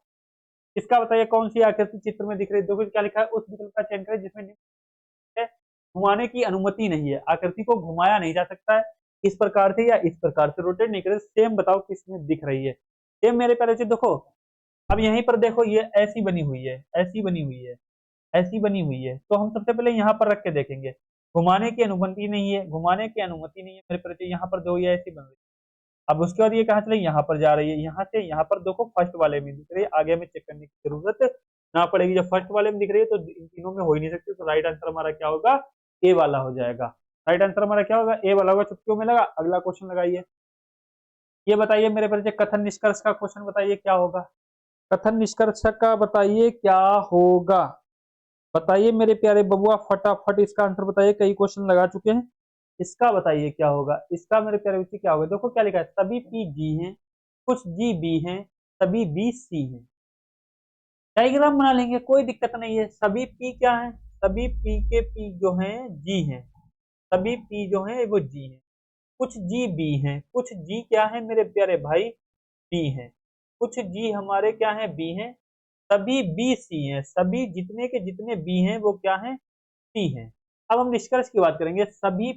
इसका। बताइए कौन सी आकृति चित्र में दिख रही है, देखो क्या लिखा है, उस विकल्प का चयन करें जिसमें घुमाने की अनुमति नहीं है, आकृति को घुमाया नहीं जा सकता है, इस प्रकार से या इस प्रकार से रोटेट नहीं करे, सेम बताओ किसमें दिख रही है। सेम मेरे प्यारे बच्चे देखो, अब यहीं पर देखो ये ऐसी बनी हुई है, ऐसी बनी हुई है, ऐसी बनी हुई है, तो हम सबसे पहले यहाँ पर रख के देखेंगे, घुमाने की अनुमति नहीं है, घुमाने की अनुमति नहीं है मेरे प्यारे बच्चे, यहाँ पर दो ये ऐसी बन रही है। अब उसके बाद ये कहाँ चले, यहाँ पर जा रही है, यहाँ से यहाँ पर देखो फर्स्ट वाले में दिख रही है, आगे हमें चेक करने की जरूरत ना पड़ेगी, जब फर्स्ट वाले में दिख रही है तो इन तीनों में हो ही नहीं सकती, तो राइट आंसर हमारा क्या होगा, ए वाला हो जाएगा। राइट आंसर हमारा क्या होगा, ए वाला होगा। चुटकियों में लगा। अगला क्वेश्चन लगाइए, ये बताइए मेरे बच्चे कथन निष्कर्ष का क्वेश्चन बताइए क्या होगा, कथन निष्कर्ष का बताइए क्या होगा। बताइए मेरे प्यारे बबुआ, फटाफट इसका आंसर बताइए, कई क्वेश्चन लगा चुके हैं। इसका बताइए क्या होगा, इसका मेरे प्यारे बच्चे क्या होगा। देखो क्या लिखा है, सभी पी जी हैं, कुछ जी बी हैं, सभी बी सी हैं। डायग्राम बना लेंगे, कोई दिक्कत नहीं है। सभी पी क्या है, सभी पी के पी जो हैं जी हैं, सभी पी जो हैं वो जी हैं। कुछ जी बी हैं, कुछ जी क्या है मेरे प्यारे भाई, बी हैं। कुछ जी हमारे क्या हैं, बी हैं। सभी बी सी हैं, सभी जितने के जितने बी हैं वो क्या हैं, सी हैं। अब हम निष्कर्ष की बात करेंगे, सभी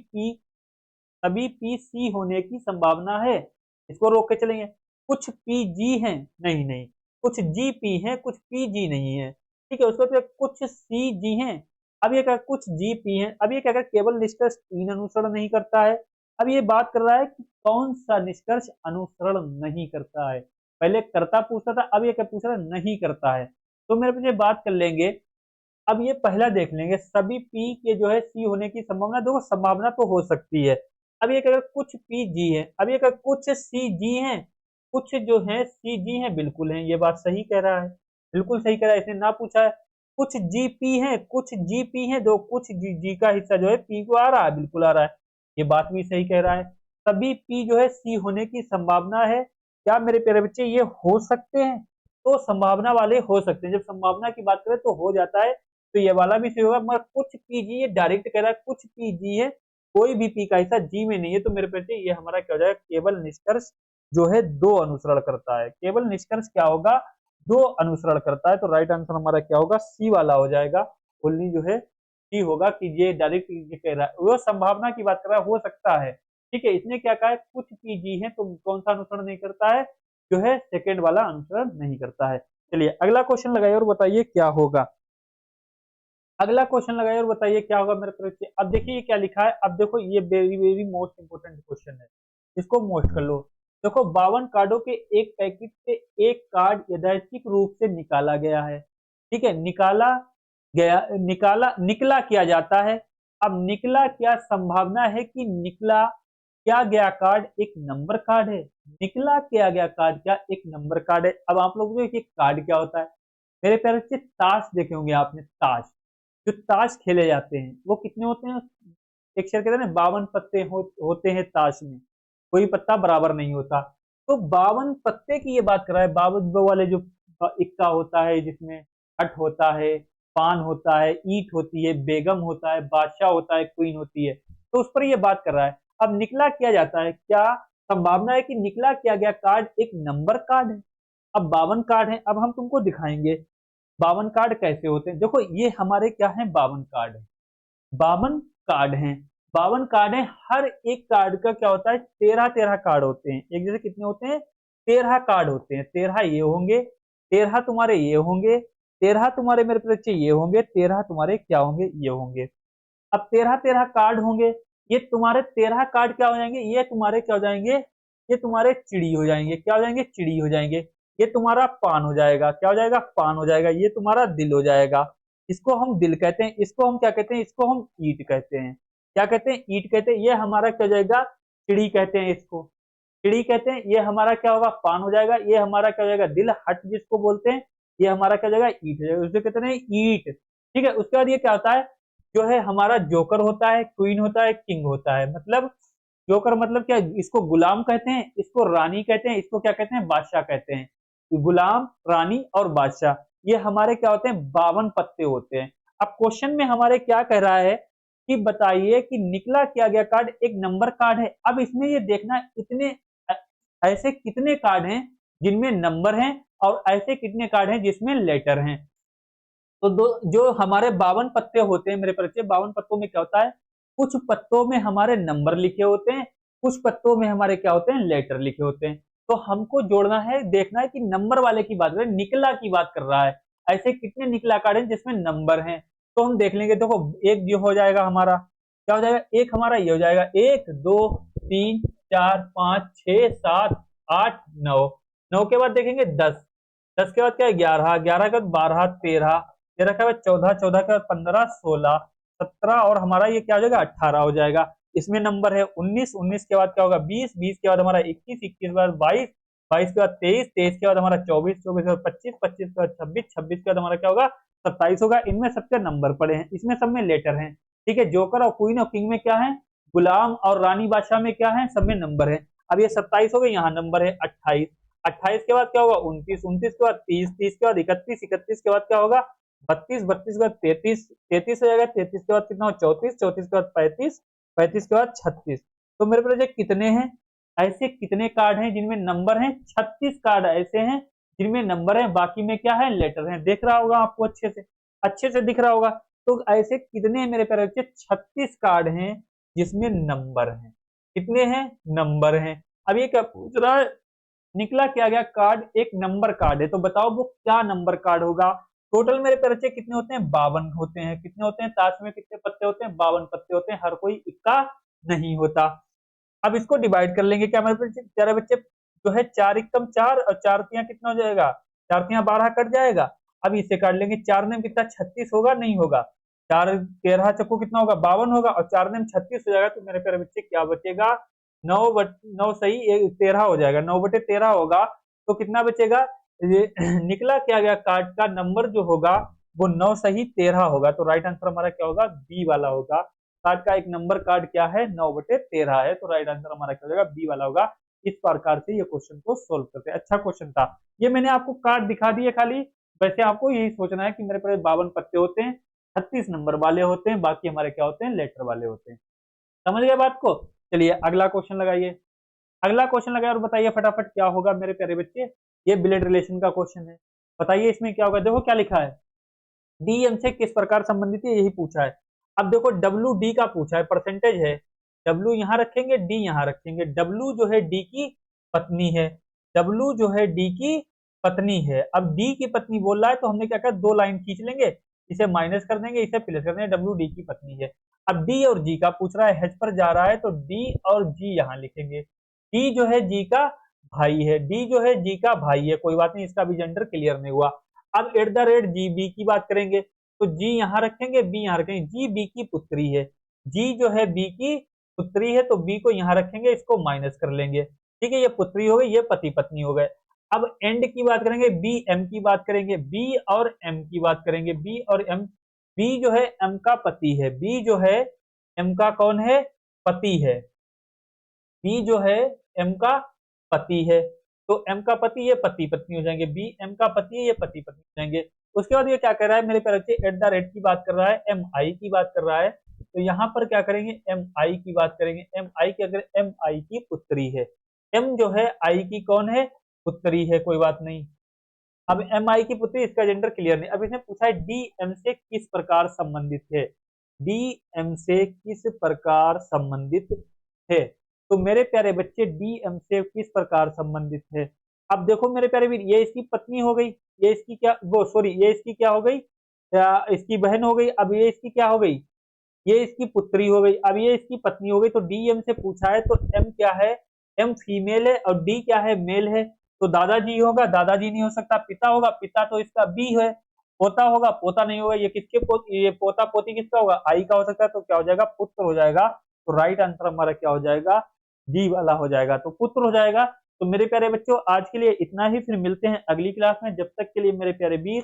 पी सी होने की संभावना है, इसको रोक के चलेंगे। कुछ पी जी हैं, नहीं नहीं, कुछ जी पी हैं, कुछ पी जी नहीं है, ठीक है। उसको तो कुछ सी जी हैं। अब ये क्या, कुछ जी पी हैं। अब ये क्या कर, केवल निष्कर्ष तीन अनुसरण नहीं करता है। अब ये बात कर रहा है कि कौन सा निष्कर्ष अनुसरण नहीं करता है। पहले करता पूछता था, अब ये क्या पूछ रहा है, नहीं करता है। तो मेरे पीछे बात कर लेंगे। अब ये पहला देख लेंगे, सभी पी के जो है सी होने की संभावना, देखो संभावना तो हो सकती है। अब ये कहेगा कुछ पी जी है, अब ये कहेगा कुछ सी जी है, कुछ जो है सी जी है, बिल्कुल है, ये बात सही कह रहा है, बिल्कुल सही कह रहा है, इसने ना पूछा है। कुछ जी पी है, कुछ जी पी है, दो कुछ जी जी का हिस्सा जो है पी को आ रहा है, बिल्कुल आ रहा है, ये बात भी सही कह रहा है। सभी पी जो है सी होने की संभावना है, क्या मेरे प्यारे बच्चे ये हो सकते हैं, तो संभावना वाले हो सकते हैं। जब संभावना की बात करें तो हो जाता है, तो ये वाला भी सही होगा। मगर कुछ पीजी, ये डायरेक्ट कह रहा है कुछ पीजी है, कोई भी पी का हिस्सा जी में नहीं है, तो मेरे बेटे ये हमारा क्या हो जाएगा, केवल निष्कर्ष जो है दो अनुसरण करता है। केवल निष्कर्ष क्या होगा, दो अनुसरण करता है। तो राइट आंसर हमारा क्या होगा, सी वाला हो जाएगा। ओनली जो है सी होगा कि ये डायरेक्ट ये कह रहा है, वो संभावना की बात कर रहा है, हो सकता है, ठीक है। इसने क्या कहा है, कुछ पीजी है, तो कौन सा अनुसरण नहीं करता है, जो है सेकेंड वाला अनुसरण नहीं करता है। चलिए अगला क्वेश्चन लगाइए और बताइए क्या होगा। अगला क्वेश्चन लगाइए और बताइए क्या होगा मेरे तरफ से। अब देखिए ये क्या लिखा है, अब देखो ये very very most important question है, इसको मोस्ट कर लो। देखो 52 कार्डों के एक पैकेट से एक कार्ड यथैच्छिक रूप से निकाला गया है, ठीक है। निकला किया जाता है। अब निकला क्या संभावना है कि निकला क्या गया कार्ड एक नंबर कार्ड है, निकला किया गया कार्ड क्या एक नंबर कार्ड है। अब आप लोगों को ये कार्ड क्या होता है, मेरे प्यारे बच्चे ताश देखे होंगे आपने, ताश, जो ताश खेले जाते हैं वो कितने होते हैं, एक शेर कहते हैं ना 52 पत्ते होते हैं ताश में, कोई पत्ता बराबर नहीं होता। तो 52 पत्ते की ये बात कर रहा है, 52 वाले जो इक्का होता है, जिसमें हट होता है, पान होता है, ईट होती है, बेगम होता है, बादशाह होता है, क्वीन होती है, तो उस पर ये बात कर रहा है। अब निकला किया जाता है, क्या संभावना है कि निकला किया गया कार्ड एक नंबर कार्ड है। अब 52 कार्ड है, अब हम तुमको दिखाएंगे 52 कार्ड कैसे होते हैं। देखो ये हमारे क्या है, 52 कार्ड है, 52 कार्ड हैं, 52 कार्ड है। हर एक कार्ड का क्या होता है, 13-13 कार्ड होते हैं। एक जैसे कितने होते हैं, 13 कार्ड होते हैं। 13 ये होंगे, 13 तुम्हारे ये होंगे, 13 तुम्हारे मेरे बच्चे ये होंगे, 13 तुम्हारे क्या होंगे, ये होंगे। अब 13-13 कार्ड होंगे, ये तुम्हारे 13 कार्ड क्या हो जाएंगे, ये तुम्हारे क्या हो जाएंगे, ये तुम्हारे चिड़ी हो जाएंगे, क्या हो जाएंगे, चिड़ी हो जाएंगे। ये तुम्हारा पान हो जाएगा, क्या हो जाएगा, पान हो जाएगा। ये तुम्हारा दिल हो जाएगा, इसको हम दिल कहते हैं। इसको हम क्या कहते हैं, इसको हम ईट कहते हैं। क्या कहते हैं, ईट कहते हैं। ये हमारा क्या हो जाएगा, चिड़ी कहते हैं, इसको चिड़ी कहते हैं। ये हमारा क्या होगा, पान हो जाएगा। ये हमारा क्या हो जाएगा, दिल, हट जिसको बोलते हैं। ये हमारा क्या हो जाएगा, ईट हो जाएगा, उसे कहते हैं ईट, ठीक है। उसके बाद ये क्या होता है, जो है हमारा जोकर होता है, क्वीन होता है, किंग होता है। मतलब जोकर मतलब क्या, इसको गुलाम कहते हैं, इसको रानी कहते हैं, इसको क्या कहते हैं, बादशाह कहते हैं। गुलाम, रानी और बादशाह, ये हमारे क्या होते हैं, 52 पत्ते होते हैं। अब क्वेश्चन में हमारे क्या कह रहा है कि बताइए कि निकला किया गया कार्ड एक नंबर कार्ड है। अब इसमें ये देखना इतने ऐसे कितने कार्ड हैं जिनमें नंबर हैं, और ऐसे कितने कार्ड हैं जिसमें लेटर हैं। तो दो जो हमारे 52 पत्ते होते हैं मेरे परिचय, 52 पत्तों में क्या होता है, कुछ पत्तों में हमारे नंबर लिखे होते हैं, कुछ पत्तों में हमारे क्या होते हैं, लेटर लिखे होते हैं। तो हमको जोड़ना है, देखना है कि नंबर वाले की बात करें, निकला की बात कर रहा है, ऐसे कितने निकला कार्ड हैं जिसमें नंबर हैं। तो हम देख लेंगे, देखो एक जो हो जाएगा हमारा, क्या हो जाएगा, एक हमारा ये हो जाएगा, 1 2 3 4 5 6 7 8 9, 9 के बाद देखेंगे 10, 10 के बाद क्या है, 11, 11 के बाद 12 13, 13 के बाद 14, 14 के बाद 15 16 17, और हमारा ये क्या हो जाएगा, 18 हो जाएगा। इसमें नंबर है 19, 19 के बाद क्या होगा, 20, 20 के बाद हमारा 21, 21 के बाद 22, 22 के बाद 23, 23 के बाद हमारा 24, 24 के बाद 25, 25 के बाद 26, 26 के बाद हमारा क्या होगा 27 होगा। इनमें सबके नंबर पड़े हैं, इसमें सब में लेटर हैं, ठीक है। जोकर और क्वीन और किंग में क्या है, गुलाम और रानी बादशाह में क्या है, सब में नंबर है। अब ये 27 हो गए, यहाँ नंबर है 28, 28 के बाद क्या होगा 29, 29 के बाद 30, 30 के बाद 31, 31 के बाद क्या होगा 32, 32 के बाद 33, 33 हो जाएगा, 33 के बाद कितना हो 34, 34 के बाद 35, 35 के बाद 36। तो मेरे पास कितने हैं, ऐसे कितने कार्ड हैं जिनमें नंबर हैं, 36 कार्ड ऐसे हैं जिनमें नंबर है, बाकी में क्या है लेटर है। देख रहा होगा आपको अच्छे से दिख रहा होगा। तो ऐसे कितने मेरे प्यारे बच्चे 36 कार्ड हैं जिसमें नंबर है। कितने हैं, नंबर हैं। अब ये क्या पूछ रहा है, निकला क्या गया कार्ड, एक नंबर कार्ड है। तो बताओ वो क्या नंबर कार्ड होगा। टोटल मेरे प्यारे बच्चे कितने होते हैं, 52 होते हैं। कितने होते हैं, ताश में कितने पत्ते होते हैं, 52 पत्ते होते हैं, हर कोई इक्का नहीं होता। अब इसको डिवाइड कर लेंगे, क्या मेरे प्यारे बच्चे जो है 4 एकम 4 और 4 तियां कितना हो जाएगा, 4 तियां 12 कट जाएगा। अब इसे काट लेंगे, 4 ने कितना 36 होगा, नहीं होगा, 4 13 चक्कू कितना होगा 52 होगा, और 4 ने 36 हो जाएगा। तो मेरे प्यारे बच्चे क्या बचेगा, 9 सही 13 हो जाएगा, 9/13 होगा। तो कितना बचेगा, ये निकला क्या गया, कार्ड का नंबर जो होगा वो 9 सही 13 होगा। तो राइट आंसर हमारा क्या होगा, बी वाला होगा। कार्ड का एक नंबर कार्ड क्या है, 9/13 है। तो राइट आंसर हमारा क्या हो जाएगा, बी वाला होगा। इस प्रकार से ये क्वेश्चन को सोल्व करते हैं। अच्छा क्वेश्चन था ये, मैंने आपको कार्ड दिखा दिए खाली। वैसे आपको यही सोचना है कि मेरे पास 52 पत्ते होते हैं, 36 नंबर वाले होते हैं, बाकी हमारे क्या होते हैं, लेटर वाले होते हैं। समझ गए बात को। चलिए अगला क्वेश्चन लगाइए, अगला क्वेश्चन लगाइए और बताइए फटाफट क्या होगा मेरे प्यारे बच्चे। ये ब्लड रिलेशन का क्वेश्चन है, बताइए इसमें क्या होगा। देखो क्या लिखा है, डी एम से किस प्रकार संबंधित है, यही पूछा है। अब देखो डब्ल्यू डी का पूछा है, परसेंटेज है, डब्ल्यू यहां रखेंगे, डी यहां रखेंगे। डब्ल्यू जो है डी की पत्नी है, डब्ल्यू जो है डी की पत्नी है। अब डी की पत्नी बोल रहा है तो हमने क्या कहा, 2 लाइन खींच लेंगे, इसे माइनस कर देंगे, इसे प्लस कर देंगे, डब्ल्यू डी की पत्नी है। अब डी और जी का पूछ रहा है, एच पर जा रहा है तो डी और जी यहां लिखेंगे। डी जो है जी का भाई है, डी जो है जी का भाई है, कोई बात नहीं, इसका भी जेंडर क्लियर नहीं हुआ। अब @ जी बी की बात करेंगे तो जी यहां रखेंगे, बी यहां रखेंगे। जी बी की पुत्री है, जी जो है बी की पुत्री है, तो बी को यहां रखेंगे, इसको माइनस कर लेंगे, ठीक है। ये पुत्री हो गई, ये पति पत्नी हो गए। अब एंड की बात करेंगे, बी एम की बात करेंगे, बी और एम की बात करेंगे, बी और एम। बी जो है एम का पति है, बी जो है एम का कौन है, पति है। बी जो है एम का पति है, तो एम का पति ये पति पत्नी हो जाएंगे, बी एम का पति है, ये पति पत्नी हो जाएंगे। उसके बाद ये क्या कर रहा है मेरे प्यारे बच्चे, @ की बात कर रहा है, एम आई की बात कर रहा है। तो यहाँ पर क्या करेंगे, एम आई की बात करेंगे। एम आई की, अगर एम आई की पुत्री है, एम जो है आई की कौन है, पुत्री है, कोई बात नहीं। अब एम आई की पुत्री, इसका जेंडर क्लियर नहीं। अब इसने पूछा है डी एम से किस प्रकार संबंधित है, डी एम से किस प्रकार संबंधित है। तो मेरे प्यारे बच्चे डी एम से किस प्रकार संबंधित है। अब देखो मेरे प्यारे वीर, ये इसकी पत्नी हो गई, ये इसकी क्या वो सॉरी ये इसकी क्या हो गई, इसकी बहन हो गई। अब ये इसकी क्या हो गई, ये इसकी पुत्री हो गई। अब ये इसकी पत्नी हो गई। तो डी एम से पूछा है तो एम क्या है, एम फीमेल है और डी क्या है, मेल है। तो दादाजी होगा, दादाजी नहीं हो सकता। पिता होगा, पिता तो इसका बी है। पोता होगा, पोता नहीं होगा। ये किसके ये पोता पोती किसका होगा, आई का हो सकता है। तो क्या हो जाएगा, पुत्र हो जाएगा। तो राइट आंसर हमारा क्या हो जाएगा, डी वाला हो जाएगा, तो पुत्र हो जाएगा। तो मेरे प्यारे बच्चों आज के लिए इतना ही, फिर मिलते हैं अगली क्लास में। जब तक के लिए मेरे प्यारे वीर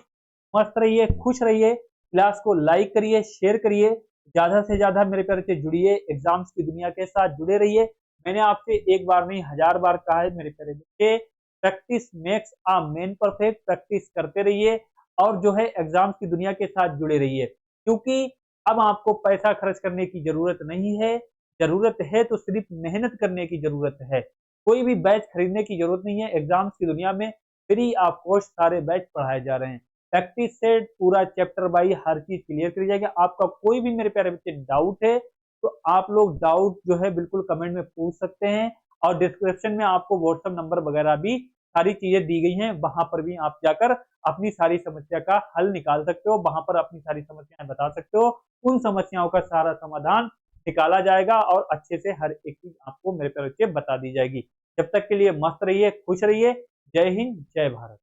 मस्त रहिए, खुश रहिए। क्लास को लाइक करिए, शेयर करिए, ज्यादा से ज्यादा मेरे प्यारे से जुड़िए, एग्जाम्स की दुनिया के साथ जुड़े रहिए। मैंने आपसे एक बार नहीं 1000 बार कहा है मेरे प्यारे बच्चे, practice makes a man perfect. Practice करते रहिए और जो है एग्जाम्स की दुनिया के साथ जुड़े रहिए, क्योंकि अब आपको पैसा खर्च करने की जरूरत नहीं है। जरूरत है तो सिर्फ मेहनत करने की जरूरत है। कोई भी बैच खरीदने की जरूरत नहीं है। एग्जाम्स की दुनिया में फ्री ऑफ कॉस्ट सारे बैच पढ़ाए जा रहे हैं। प्रैक्टिस से पूरा चैप्टर बाई हर चीज क्लियर करी जाएगी। आपका कोई भी मेरे प्यारे बच्चे डाउट है तो आप लोग डाउट जो है बिल्कुल कमेंट में पूछ सकते हैं, और डिस्क्रिप्शन में आपको व्हाट्सएप नंबर वगैरह भी सारी चीजें दी गई हैं, वहां पर भी आप जाकर अपनी सारी समस्या का हल निकाल सकते हो, वहां पर अपनी सारी समस्याएं बता सकते हो। उन समस्याओं का सारा समाधान निकाला जाएगा और अच्छे से हर एक चीज आपको मेरे प्यारे बच्चे बता दी जाएगी। जब तक के लिए मस्त रहिए, खुश रहिए। जय हिंद, जय भारत।